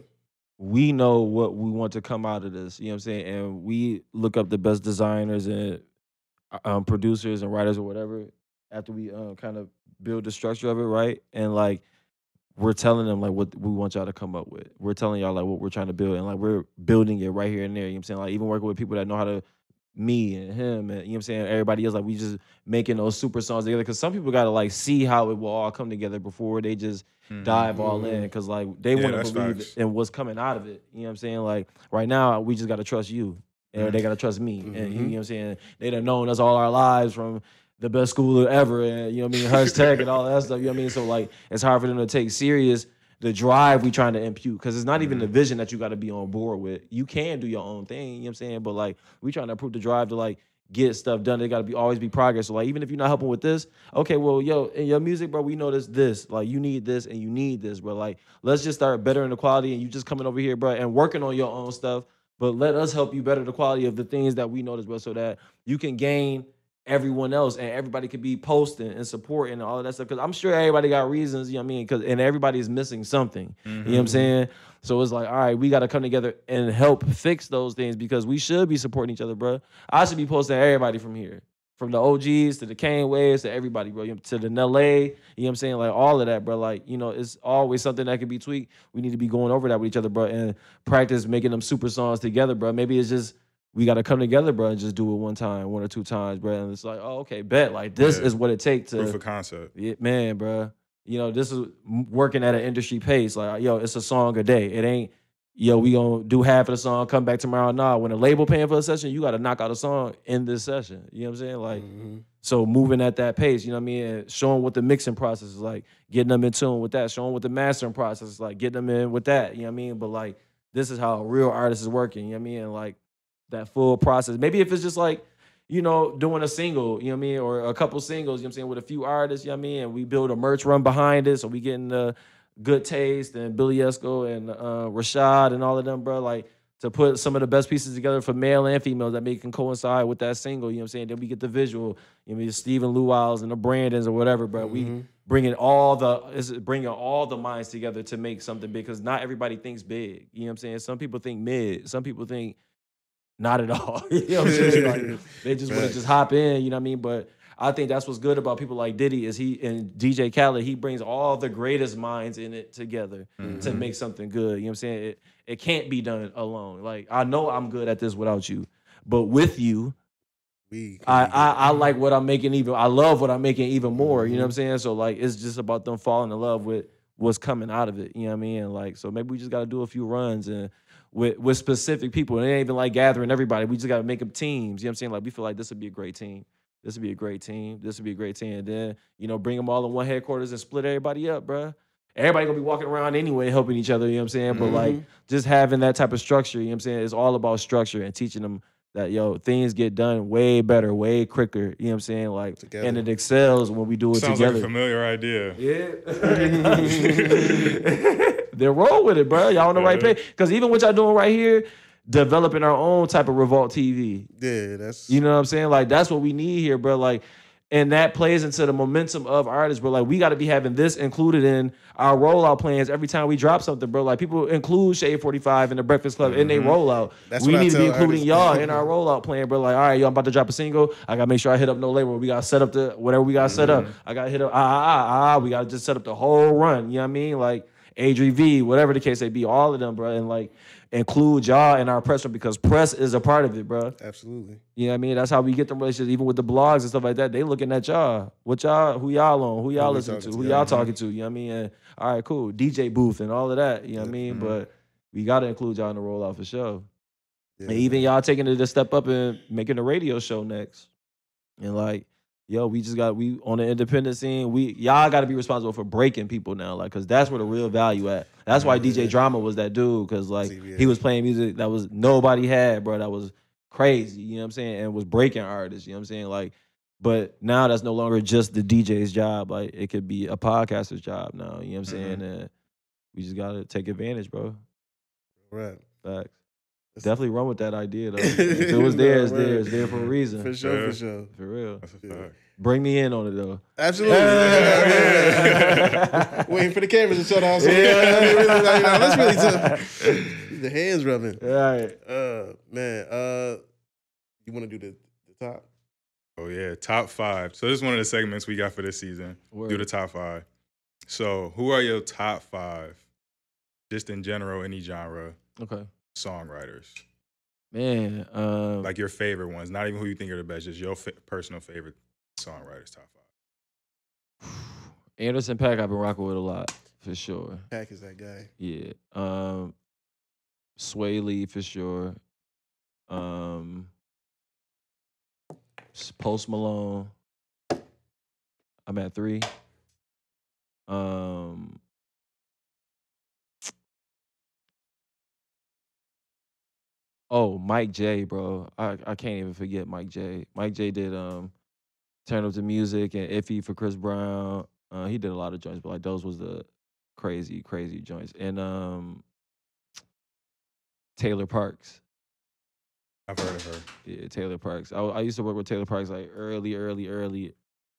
we know what we want to come out of this. You know what I'm saying? And we look up the best designers and producers and writers or whatever after we kind of build the structure of it, right? And like we're telling them like what we want y'all to come up with. We're telling y'all like what we're trying to build, and like we're building it right here and there. You know what I'm saying? Like even working with people that know how to, me and him and you know what I'm saying, everybody else, like we just making those super songs together because some people gotta like see how it will all come together before they just dive all in because like they want to believe in what's coming out of it. You know what I'm saying? Like right now we just gotta trust you and they gotta trust me and you know what I'm saying, they done known us all our lives from the best schooler ever and you know what I mean, Hush Tech and all that stuff, you know what I mean? So like it's hard for them to take serious the drive we trying to impute because it's not even the vision that you got to be on board with. You can do your own thing, you know what I'm saying? But like we trying to improve the drive to like get stuff done. They got to be always be progress. So like even if you're not helping with this, okay, well, yo, in your music, bro, we know this. Like you need this and you need this, bro. Like let's just start bettering the quality and you just coming over here, bro, and working on your own stuff. But let us help you better the quality of the things that we notice, bro, so that you can gain everyone else and everybody could be posting and supporting and all of that stuff because I'm sure everybody got reasons, you know what I mean, and everybody's missing something, you know what I'm saying? So it's like, all right, we got to come together and help fix those things because we should be supporting each other, bro. I should be posting everybody from here, from the OGs to the Kane Waves to everybody, bro, to the LA, you know what I'm saying, like all of that, bro. Like, you know, it's always something that can be tweaked. We need to be going over that with each other, bro, and practice making them super songs together, bro. Maybe it's just we got to come together, bro, and just do it one time, one or two times, bro. And it's like, oh, okay, bet. Like, this is what it takes to... Proof of concept. Yeah, man, bro. You know, this is working at an industry pace. Like, yo, it's a song a day. It ain't yo, we gonna do half of the song, come back tomorrow. Nah, when a label paying for a session, you gotta knock out a song in this session. You know what I'm saying? Like, so moving at that pace, you know what I mean? And showing what the mixing process is like, getting them in tune with that, showing what the mastering process is like, getting them in with that, you know what I mean? But like, this is how a real artist is working, you know what I mean? And like, that full process. Maybe if it's just like, you know, doing a single, you know what I mean? Or a couple singles, you know what I'm saying, with a few artists, you know what I mean? And we build a merch run behind it, so we getting the Good Taste and Billy Esco and Rashad and all of them, bro, like, to put some of the best pieces together for male and females that can coincide with that single, you know what I'm saying? Then we get the visual, you know what I mean? Stephen Luwiles and the Brandons or whatever, bro. We bringing all the minds together to make something big, because not everybody thinks big, you know what I'm saying? Some people think mid, some people think not at all. You know what I'm saying? Like, they just want to just hop in, you know what I mean? But I think that's what's good about people like Diddy is he and DJ Khaled, he brings all the greatest minds in it together to make something good. You know what I'm saying? It can't be done alone. Like, I know I'm good at this without you, but with you, I like what I'm making I love what I'm making even more. You know what I'm saying? So like, it's just about them falling in love with what's coming out of it. You know what I mean? And like, so maybe we just got to do a few runs and with specific people. And it ain't even like gathering everybody. We just got to make them teams. You know what I'm saying? Like, we feel like this would be a great team. This would be a great team. This would be a great team. And then, you know, bring them all in one headquarters and split everybody up, bro. Everybody gonna be walking around anyway, helping each other, you know what I'm saying? But like, just having that type of structure, you know what I'm saying? It's all about structure and teaching them that, yo, things get done way better, way quicker, you know what I'm saying? Like, together. And it excels when we do it Sounds together. Sounds like a familiar idea. Yeah. Then roll with it, bro. Y'all on the right page. Because even what y'all doing right here, developing our own type of Revolt TV. Yeah, that's... You know what I'm saying? Like, that's what we need here, bro. Like, and that plays into the momentum of artists, bro. Like, we got to be having this included in our rollout plans every time we drop something, bro. Like, people include Shade 45 and the Breakfast Club in their rollout. We need to be including y'all in our rollout plan, bro. Like, all right, yo, I'm about to drop a single. I got to make sure I hit up no label. We got to set up whatever we got to set up. I got to hit up, we got to just set up the whole run. You know what I mean? Like, Adri V, whatever the case may be, all of them, bro. And like, include y'all in our press room, because press is a part of it, bro. Absolutely. You know what I mean? That's how we get them relationships, even with the blogs and stuff like that. They looking at y'all. Who y'all on? Who y'all listening to? Who y'all talking to? You know what I mean? And, all right, cool. DJ booth and all of that. You know what I mean? But we got to include y'all in the rollout for sure. Yeah, and even y'all taking it a step up and making a radio show next. And like, yo, we on the independent scene, y'all got to be responsible for breaking people now, like, because that's where the real value at. That's why DJ Drama was that dude, because like, he was playing music that was nobody had, bro, that was crazy, you know what I'm saying, and was breaking artists, you know what I'm saying, like, but now that's no longer just the DJ's job, like, it could be a podcaster's job now, you know what I'm saying, and we just got to take advantage, bro. Right. Facts. Definitely run with that idea, though. If it was there, it's there. It's there for a reason. For sure, for sure. For real. That's a fact. Bring me in on it, though. Absolutely. Waiting for the cameras to shut off. So let's really the hands rubbing. All right. Man, you want to do the top? Oh, yeah. Top 5. So this is one of the segments we got for this season. Word. Do the top 5. So who are your top 5, just in general, any genre? Okay. Songwriters, man, like your favorite ones, not even who you think are the best, just your personal favorite songwriters. Top 5. Anderson .Paak I've been rocking with a lot, for sure. Paak is that guy. Yeah. Sway Lee, for sure. Post Malone. I'm at 3. Oh, Mike J, bro. I can't even forget Mike J. Mike J did Turn Up the Music and Iffy for Chris Brown. He did a lot of joints, but like those was the crazy, crazy joints. And Taylor Parks. I've heard of her. Yeah, Taylor Parks. I used to work with Taylor Parks like early,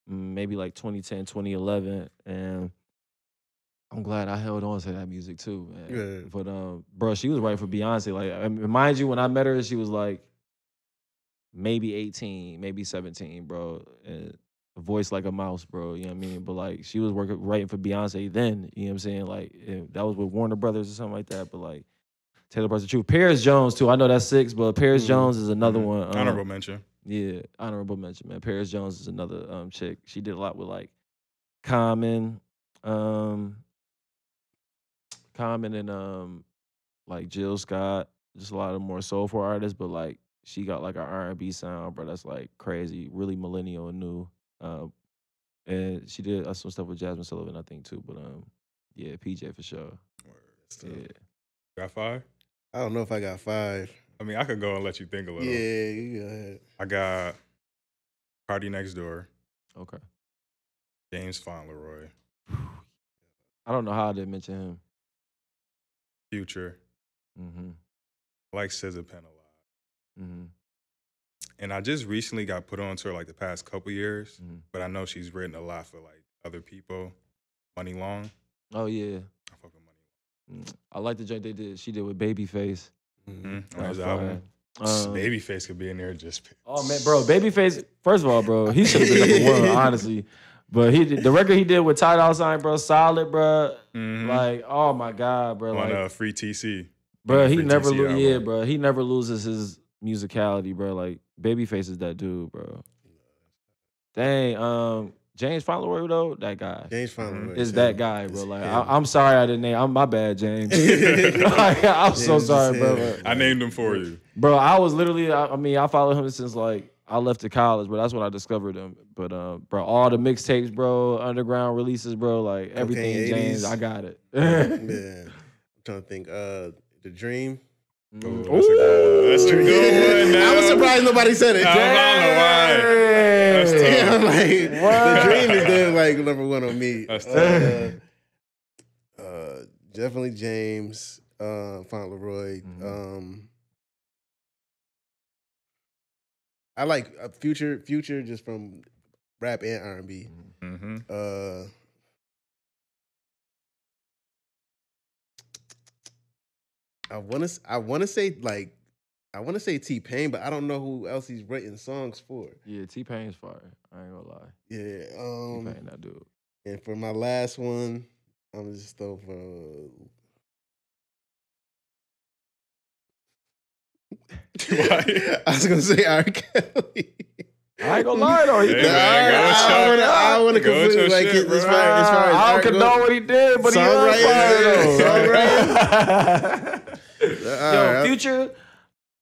maybe like 2010, 2011. And I'm glad I held on to that music too, man. Yeah. But bro, she was right for Beyonce. Like, I mean, mind you, when I met her, she was like maybe 18, maybe 17, bro. And a voice like a mouse, bro. You know what I mean? But like, she was writing for Beyonce then. You know what I'm saying? Like, that was with Warner Brothers or something like that. But like, Taylor Parks the truth. Paris Jones too. I know that's 6, but Paris Jones is another one. Honorable mention. Yeah, honorable mention, man. Paris Jones is another chick. She did a lot with like Common and like Jill Scott, just a lot of more soulful artists, but like she got like an R&B sound, bro. That's like crazy, really millennial and new. And she did some stuff with Jasmine Sullivan, I think too. But yeah, PJ for sure. Yeah. Got 5? I don't know if I got 5. I mean, I could go and let you think a little. Yeah, you go ahead. I got Party Next Door, Okay. James Fauntleroy, I don't know how I didn't mention him. Future. Mm-hmm. I like SZN a lot. Mm-hmm. And I just recently got put on to her like the past couple years, Mm-hmm. but I know she's written a lot for like other people. Money Long. Oh yeah. I fuck with Money I like the joint they did. She did with Babyface. Long. That On his was album. fire. Babyface could be in there just. Oh man, bro, Babyface. First of all, bro, he should have been number 1, honestly. But the record he did with Ty Dolla $ign, bro, solid, bro. Mhm. Like, oh my god, bro. On Like, Free TC. bro, he Free never TC album. yeah, bro. He never loses his musicality, bro. Like, Babyface is that dude, bro. Dang, James Fauntleroy though, that guy. James Fauntleroy Is that guy, bro. Like, him. I'm sorry I didn't name. I'm my bad, James. Like, I'm so James is sorry, bro. him. I named him for you. Bro, I was literally, I mean, I followed him since like I left to college, but that's when I discovered him. But bro, all the mixtapes, bro, underground releases, bro, like everything, Okay, James, 80s. I got it. Yeah. I'm trying to think. The Dream. Ooh, that's a good one. I was surprised nobody said it. I don't know why. That's tough. Yeah, I'm like, the Dream is there, like number 1 on me. That's tough. Definitely James Fauntleroy. I like Future just from rap and R&B. Mm-hmm. I want to say T-Pain, but I don't know who else he's written songs for. Yeah, T-Pain's fire. I ain't gonna lie. Yeah. T-Pain, that dude. And for my last one, I'm just throw for. I was gonna say R. Kelly. I ain't gonna lie though. He Hey, did. man, I want to go with completely your like shit, it as bro. far as I art don't goes. know what he did, but he was fire though. Yo, Future,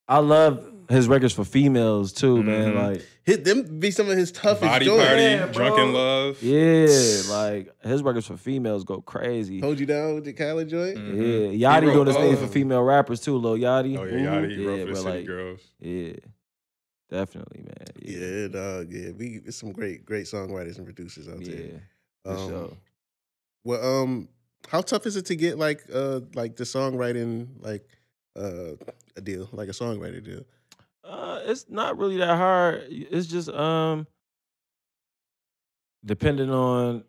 I love his records for females too, man. Like, Them be some of his toughest Body joints. Party, Yeah, Drunk bro. in Love. yeah, like his records for females go crazy. Hold You Down with the Khaled joint. Yeah, Yachty He doing his wrote, thing for female rappers too, Lil Yachty. Oh yeah, Yachty. He wrote Yeah, for the but City like, Girls. yeah, definitely, man. Yeah, dog. Yeah, it's some great songwriters and producers out Yeah, there. for sure. Well, how tough is it to get like the songwriting a deal, like a songwriter deal? It's not really that hard. It's just depending on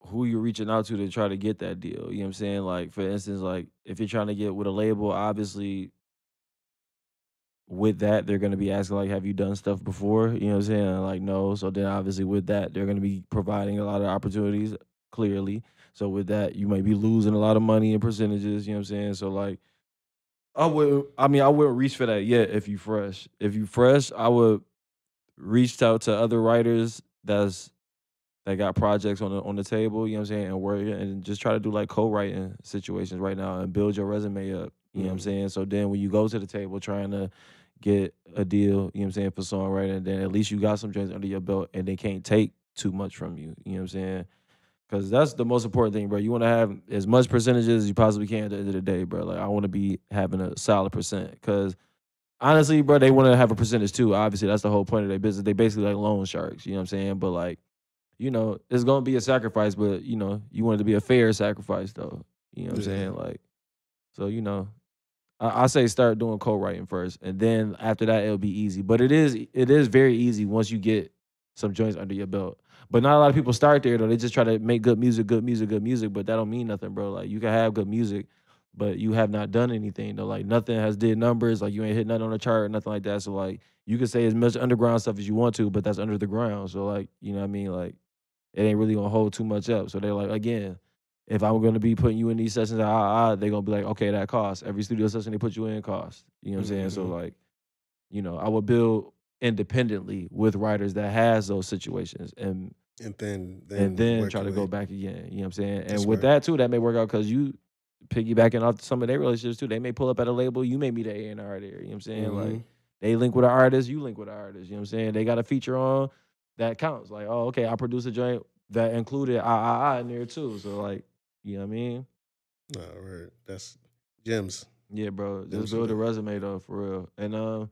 who you're reaching out to try to get that deal. You know what I'm saying? Like, for instance, like if you're trying to get with a label, obviously with that, they're gonna be asking like, have you done stuff before? You know what I'm saying? Like, no. So then obviously with that, they're gonna be providing a lot of opportunities, clearly. So with that, you might be losing a lot of money in percentages, you know what I'm saying? So like I wouldn't reach for that yet if you fresh. If you fresh, I would reach out to other writers that got projects on the table, you know what I'm saying, and work and just try to do like co-writing situations right now and build your resume up. You know what I'm saying? So then when you go to the table trying to get a deal, you know what I'm saying, for songwriting, then at least you got some joints under your belt and they can't take too much from you. You know what I'm saying? Because that's the most important thing, bro. You want to have as much percentages as you possibly can at the end of the day, bro. Like, I want to be having a solid percent. Because, honestly, bro, they want to have a percentage, too. Obviously, that's the whole point of their business. They basically like loan sharks, you know what I'm saying? But, like, you know, it's going to be a sacrifice, but, you know, you want it to be a fair sacrifice, though. You know what I'm saying? Like, so, you know, I say start doing co-writing first. And then after that, it'll be easy. But it is very easy once you get some joints under your belt. But not a lot of people start there, though. They just try to make good music, but that don't mean nothing, bro. Like, you can have good music, but you have not done anything, though. Like, nothing has did numbers. Like, you ain't hit nothing on the chart or nothing like that. So, like, you can say as much underground stuff as you want to, but that's under the ground. So, like, you know what I mean? Like, it ain't really gonna hold too much up. So they're like, again, if I'm gonna be putting you in these sessions, they're gonna be like, okay, that costs. Every studio session they put you in costs. You know what I'm saying? So, like, you know, I would build independently with writers that has those situations and then try to go back again. You know what I'm saying? And That's with smart. that too, that may work out because you piggybacking off some of their relationships too. They may pull up at a label, you may meet an A&R there. You know what I'm saying? Mm-hmm. Like they link with an artist, you link with an artist. You know what I'm saying? They got a feature on that counts. Like, oh, okay, I produced a joint that included I in there too. So like, you know what I mean? No, right. That's gems. Yeah, bro. Gems Just for build a that. resume though, for real.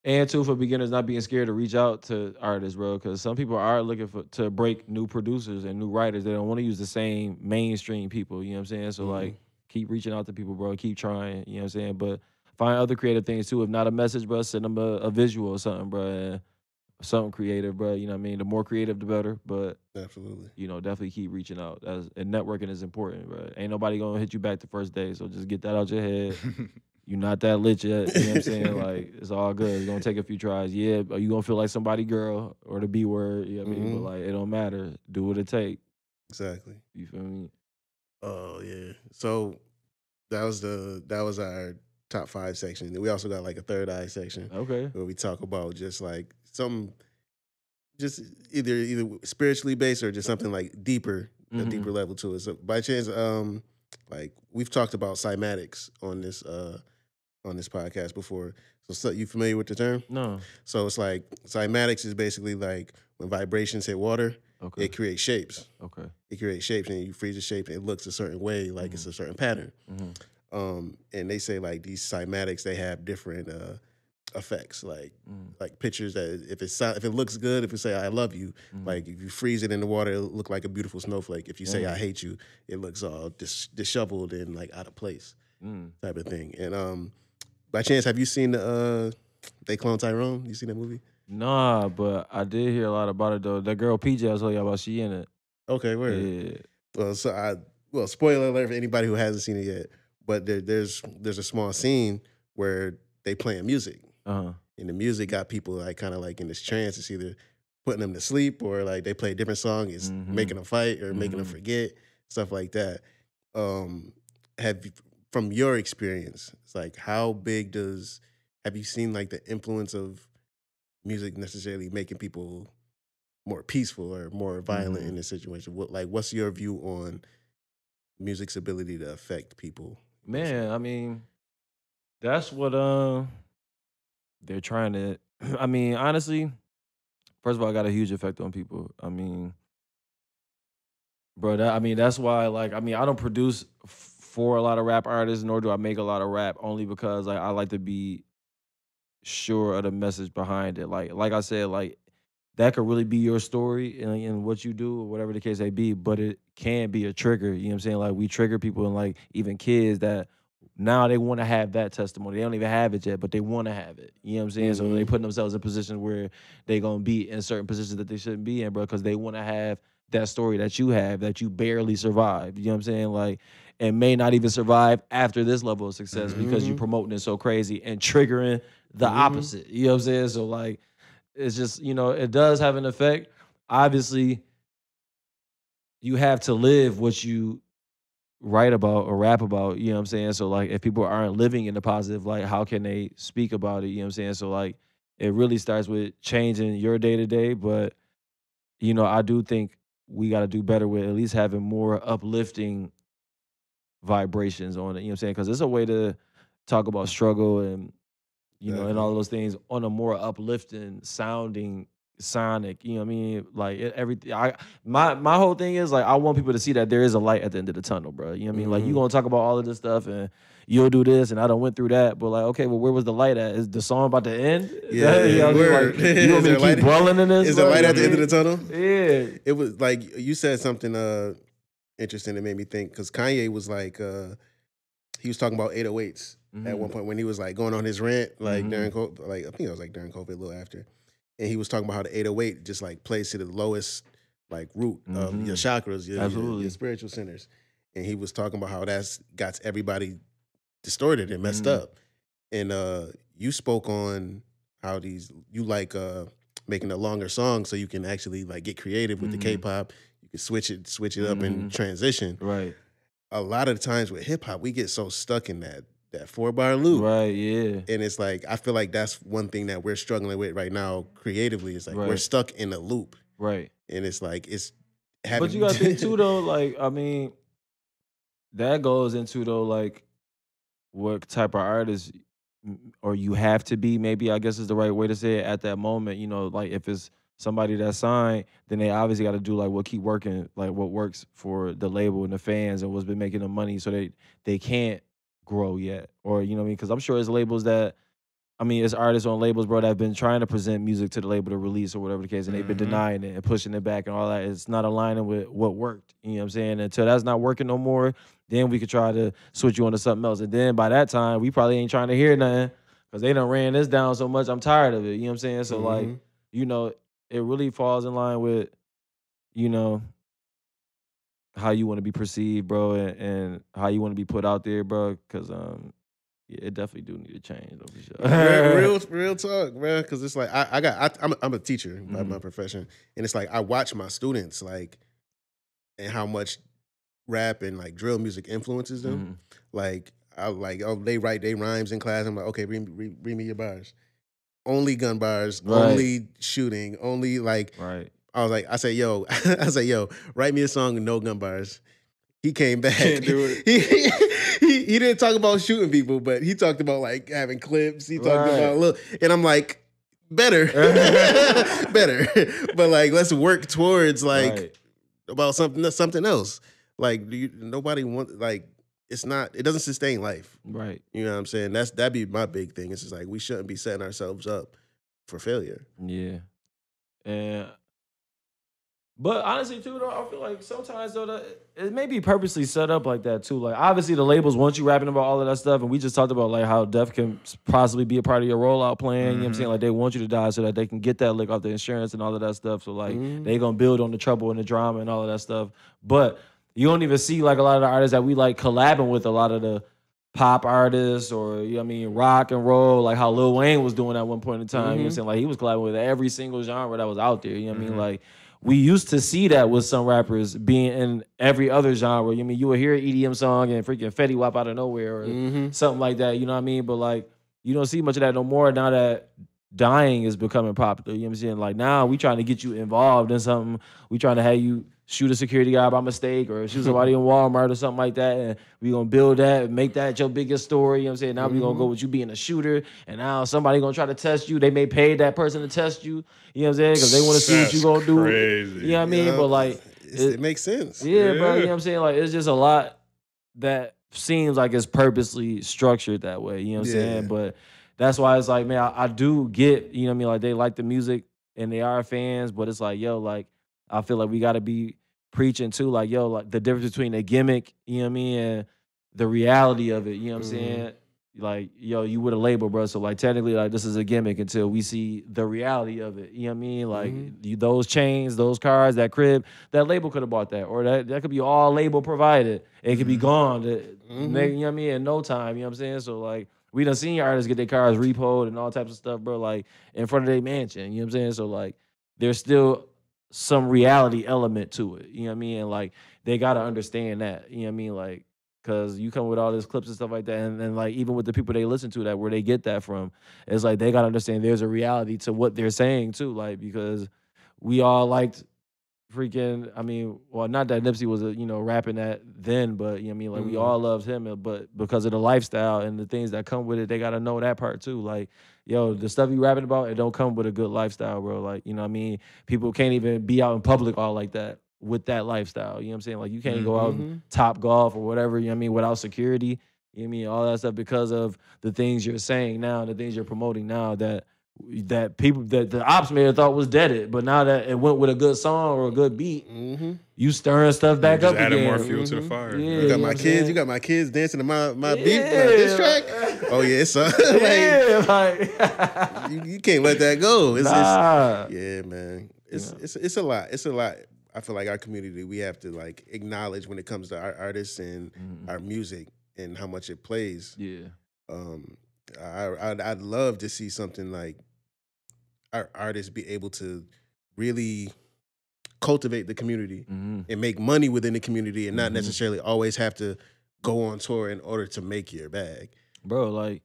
And too, for beginners, not being scared to reach out to artists, bro, because some people are looking to break new producers and new writers. They don't want to use the same mainstream people. You know what I'm saying? So like, keep reaching out to people, bro. Keep trying. You know what I'm saying? But find other creative things too. If not a message, bro, send them a visual or something, bro. And something creative, bro. You know what I mean? The more creative, the better. But Absolutely. you know, definitely keep reaching out. And networking is important, bro. Ain't nobody gonna hit you back the first day. So just get that out your head. You're not that lit yet. You know what I'm saying? Like, it's all good. It's gonna take a few tries. Yeah, are you gonna feel like somebody girl or the B word? You know what I mean? But like, it don't matter. Do what it take. Exactly. You feel me? Oh yeah. So that was our top 5 section. We also got like a third eye section Okay. where we talk about just like some, just either spiritually based or just something like deeper, a deeper level to it. So by chance, like we've talked about cymatics on this podcast before. So you familiar with the term? No. So it's like cymatics is basically like when vibrations hit water, Okay. it creates shapes. Okay. It creates shapes, and you freeze the shape, and it looks a certain way, like it's a certain pattern. And they say like these cymatics, they have different effects, like pictures that if it looks good, if you say I love you, like if you freeze it in the water, it'll look like a beautiful snowflake. If you say I hate you, it looks all disheveled and like out of place, type of thing. And by chance, have you seen They Clone Tyrone? You seen that movie? Nah, but I did hear a lot about it though. That girl PJ I was telling you about, she in it. Okay, where? Yeah. Well, spoiler alert for anybody who hasn't seen it yet. But there's a small scene where they playing music, and the music got people like kind of like in this trance. It's either putting them to sleep or like they play a different song, it's making them fight or making them forget, stuff like that. From your experience, it's like how big have you seen like the influence of music necessarily making people more peaceful or more violent in this situation? What's your view on music's ability to affect people? Man, I mean, that's what they're trying to. I mean, honestly, first of all, I got a huge effect on people. I mean, bro, that's why. Like, I mean, I don't produce for a lot of rap artists, nor do I make a lot of rap, only because I like to be sure of the message behind it. Like I said, like that could really be your story and what you do or whatever the case may be, but it can be a trigger. You know what I'm saying? Like we trigger people and like even kids that now they want to have that testimony. They don't even have it yet, but they want to have it. You know what I'm saying? So they put themselves in positions where they going to be in certain positions that they shouldn't be in, bro, because they want to have that story that you have that you barely survived. You know what I'm saying? Like, and may not even survive after this level of success because you promoting it so crazy and triggering the opposite. You know what I'm saying? So like, it's just, you know, it does have an effect. Obviously, you have to live what you write about or rap about, you know what I'm saying? So like if people aren't living in the positive light, how can they speak about it? You know what I'm saying? So like it really starts with changing your day-to-day, but you know, I do think we got to do better with at least having more uplifting vibrations on it, you know what I'm saying? Because it's a way to talk about struggle and, you know, and all those things on a more uplifting sounding sonic, you know what I mean? Like everything. My whole thing is like I want people to see that there is a light at the end of the tunnel, bro. You know what I mean? Like you gonna talk about all of this stuff and you'll do this and I done went through that, but like okay, well where was the light at? Is the song about to end? Yeah, you know what I mean? Like, you want me to keep dwelling in this? Is there light at the end of the tunnel? Yeah. It was like you said something interesting that made me think because Kanye was like he was talking about 808s at one point when he was like going on his rant like during COVID, like I think it was like during COVID a little after. And he was talking about how the 808 just like plays to the lowest like root of your chakras, your spiritual centers. And he was talking about how that's got everybody distorted and messed up. And you spoke on how you like making a longer song so you can actually like get creative with the K-pop. You can switch it up and transition. Right. A lot of the times with hip hop, we get so stuck in that 4-bar loop. Right, yeah. And it's like, I feel like that's one thing that we're struggling with right now creatively. It's like we're stuck in a loop. Right. And it's like, But you gotta think too though, like, I mean, that goes into though like what type of artist or you have to be, maybe I guess is the right way to say it at that moment. You know, like if it's somebody that's signed, then they obviously got to do like what keep working, like what works for the label and the fans and what's been making them money, so they can't grow yet, or you know what I mean? Because I'm sure it's labels that. I mean, it's artists on labels, bro, that have been trying to present music to the label to release or whatever the case, and they've been denying it and pushing it back and all that. It's not aligning with what worked. You know what I'm saying? Until that's not working no more, then we could try to switch you onto something else. And then by that time, we probably ain't trying to hear nothing because they done ran this down so much. I'm tired of it. You know what I'm saying? So, like, you know, it really falls in line with, you know, how you want to be perceived, bro, and how you want to be put out there, bro, because, yeah, it definitely do need to change, though, for sure. real talk, man. Because it's like I'm a teacher by my profession, and it's like I watch my students like, and how much rap and like drill music influences them. Like they write their rhymes in class. I'm like, okay, read me your bars. Only gun bars, only shooting, only like. Right. I say, yo, write me a song with no gun bars. He came back. Can't do it. He didn't talk about shooting people, but he talked about like having clips. He talked about look, and I'm like, better, better. But like, let's work towards like about something else. Like, nobody wants like it doesn't sustain life. Right. You know what I'm saying? That'd be my big thing. It's just like we shouldn't be setting ourselves up for failure. Yeah. And but honestly, too, though, I feel like sometimes, though, it may be purposely set up like that, too. Like, obviously, the labels want you rapping about all of that stuff, and we just talked about, like, how Def can possibly be a part of your rollout plan, you know what I'm saying? Like, they want you to die so that they can get that lick off the insurance and all of that stuff. So, like, they gonna build on the trouble and the drama and all of that stuff. But you don't even see, like, a lot of the artists that we, like, collabing with, a lot of the pop artists or, you know what I mean, rock and roll, like how Lil Wayne was doing at one point in time, you know what I'm saying? Like, he was collabing with every single genre that was out there, you know what I mean? Like, we used to see that with some rappers being in every other genre. You mean you would hear an EDM song and freaking Fetty Wap out of nowhere or something like that, you know what I mean? But like, you don't see much of that no more now that dying is becoming popular. You know what I'm saying? Like now we trying to get you involved in something. We trying to have you shoot a security guy by mistake or shoot somebody in Walmart or something like that. And we gonna build that and make that your biggest story. You know what I'm saying? Now we gonna go with you being a shooter. And now somebody gonna try to test you. They may pay that person to test you. You know what I'm saying? Because they want to see what you gonna do. Crazy. You know what I mean? But like it makes sense. Yeah, bro. You know what I'm saying? Like it's just a lot that seems like it's purposely structured that way. You know what I'm saying? But that's why it's like, man, I do get, you know what I mean? Like they like the music and they are fans, but it's like, yo, like I feel like we gotta be preaching too, like, yo, like the difference between a gimmick, you know what I mean, and the reality of it, you know what I'm saying? Like, yo, you with a label, bro, so like technically like this is a gimmick until we see the reality of it, you know what I mean? Like those chains, those cars, that crib, that label could have bought that, or that could be all label provided. It could be gone, you know what I mean, in no time, you know what I'm saying? So like we done seen artists get their cars repoed and all types of stuff, bro, like in front of their mansion, you know what I'm saying? So like there's still some reality element to it, you know what I mean? And like they gotta understand that, you know what I mean? Like, cause you come with all these clips and stuff like that, and then like even with the people they listen to, that where they get that from, it's like they gotta understand there's a reality to what they're saying too, like because we all liked freaking, I mean, well, not that Nipsey was rapping that then, but you know what I mean, like we all loved him, but because of the lifestyle and the things that come with it, they gotta know that part too. Like, yo, the stuff you rapping about, it don't come with a good lifestyle, bro. Like, you know what I mean? People can't even be out in public all like that with that lifestyle. You know what I'm saying? Like you can't go out and top golf or whatever, you know what I mean, without security. You know what I mean? All that stuff because of the things you're saying now, the things you're promoting now that people that the ops may have thought was deaded, but now that it went with a good song or a good beat, you stirring stuff back up again. Adding more fuel to the fire. Yeah, You got my kids. You got my kids dancing to my beat, this track. Oh yeah, it's you can't let that go. It's yeah, man. It's a lot. It's a lot. I feel like our community, we have to like acknowledge when it comes to our artists and our music and how much it plays. Yeah. I'd love to see something like our artists be able to really cultivate the community and make money within the community and not necessarily always have to go on tour in order to make your bag. Bro, like,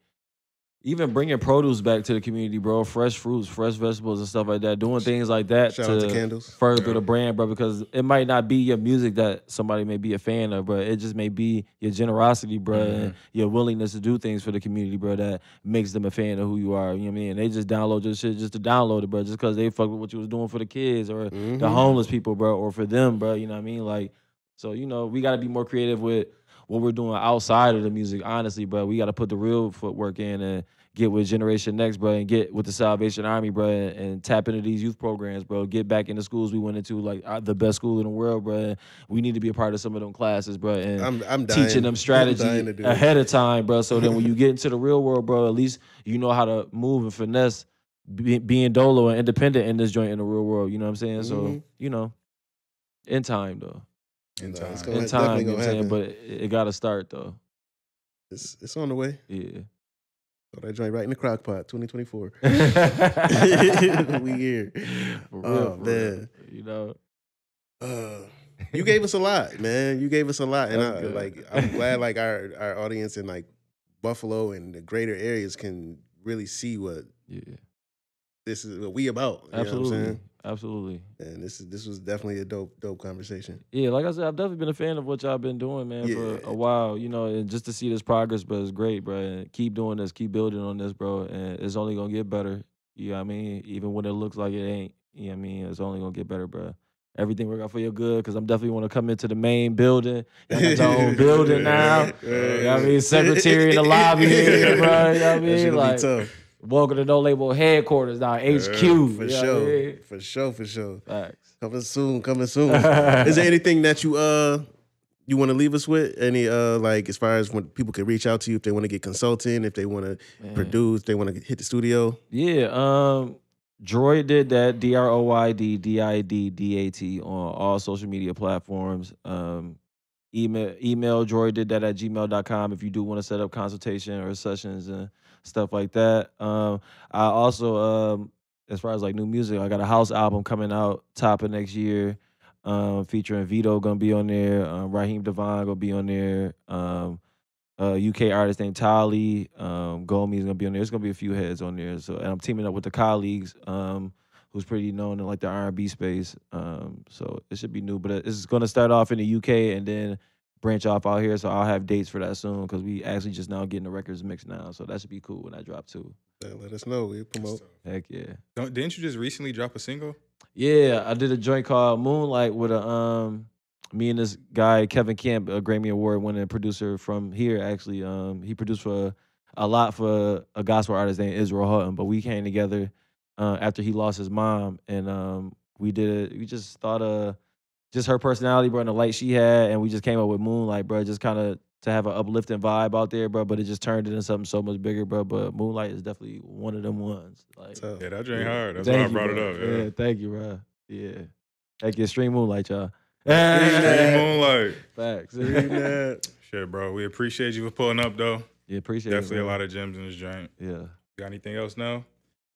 Even bringing produce back to the community, bro. Fresh fruits, fresh vegetables, and stuff like that. Doing things like that Shout out to Candles. further the brand, bro. Because it might not be your music that somebody may be a fan of, bro. It just may be your generosity, bro, and your willingness to do things for the community, bro, that makes them a fan of who you are. You know what I mean? They just download your shit just to download it, bro, just because they fuck with what you was doing for the kids or the homeless people, bro, or for them, bro. You know what I mean? Like, so, you know, we got to be more creative with what we're doing outside of the music, honestly, bro. We got to put the real footwork in and get with Generation Next, bro, and get with the Salvation Army, bro, and tap into these youth programs, bro. Get back in the schools we went into, like the best school in the world, bro. And we need to be a part of some of them classes, bro, and I'm dying. teaching them strategy ahead of time, bro. So then when you get into the real world, bro, at least you know how to move and finesse being dolo and independent in this joint in the real world. You know what I'm saying? So, you know, in time, though. In time, You know what I'm saying? But it got to start, though. It's on the way. Yeah. Throw that joint right in the crock pot, 2024. We here. For real, man. You know. You gave us a lot, man. You gave us a lot. And I'm glad like our audience in like Buffalo and the greater areas can really see what this is what we about. You know what I'm saying? Absolutely. And this was definitely a dope conversation. Yeah, like I said, I've definitely been a fan of what y'all been doing, man, for a while. You know, and just to see this progress, bro, is great, bro. And keep doing this, keep building on this, bro. And it's only gonna get better. You know what I mean? Even when it looks like it ain't. You know what I mean? It's only gonna get better, bro. Everything work out for your good, because I'm definitely want to come into the main building. Got our own building now. You know what I mean? Secretary in the lobby, bro. You know what I mean? Like, tough. Welcome to No Label headquarters now, HQ. For sure. I mean? For sure. Facts. Coming soon. Is there anything that you want to leave us with? Any like as far as when people can reach out to you if they want to get consulting, if they want to produce, they want to hit the studio? Yeah, Droyd did that, DROYDDIDDAT on all social media platforms. Email DROYDDIDDAT@gmail.com if you do want to set up consultation or sessions and stuff like that. I also, as far as like new music, I got a house album coming out top of next year, featuring Vito gonna be on there, Raheem Devon gonna be on there, UK artist named Tali, Gomi's gonna be on there. There's gonna be a few heads on there. So, and I'm teaming up with the colleagues, who's pretty known in like the R&B space. So it should be new, but it's gonna start off in the UK and then branch off out here. So I'll have dates for that soon because we actually just now getting the records mixed now. So that should be cool when that drop too. Yeah, let us know. We'll promote. Heck yeah. Didn't you just recently drop a single? Yeah, I did a joint called Moonlight with me and this guy, Kevin Camp, a Grammy Award winning producer from here, actually. He produced for a lot for a gospel artist named Israel Hutton, but we came together after he lost his mom, and we did it. We just thought just her personality, bro, and the light she had, and we just came up with Moonlight, bro, just kind of to have an uplifting vibe out there, bro, but it just turned into something so much bigger, bro. But Moonlight is definitely one of them ones. Like, yeah, that joint hard. That's why I brought it up. Yeah, thank you, bro. Yeah. Heck yeah, stream Moonlight, y'all. Moonlight. Facts. Shit, bro. We appreciate you for pulling up, though. Yeah, appreciate Definitely it. Definitely a lot of gems in this joint. Yeah. Got anything else now?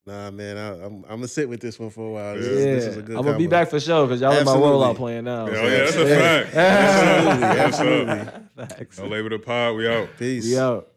Nah, man, I'm gonna sit with this one for a while. Yeah. This is a good I'm gonna be back for sure because y'all in my rollout playing now. Yeah, that's a fact. Absolutely. Facts. No Label the Pod. We out. Peace. We out.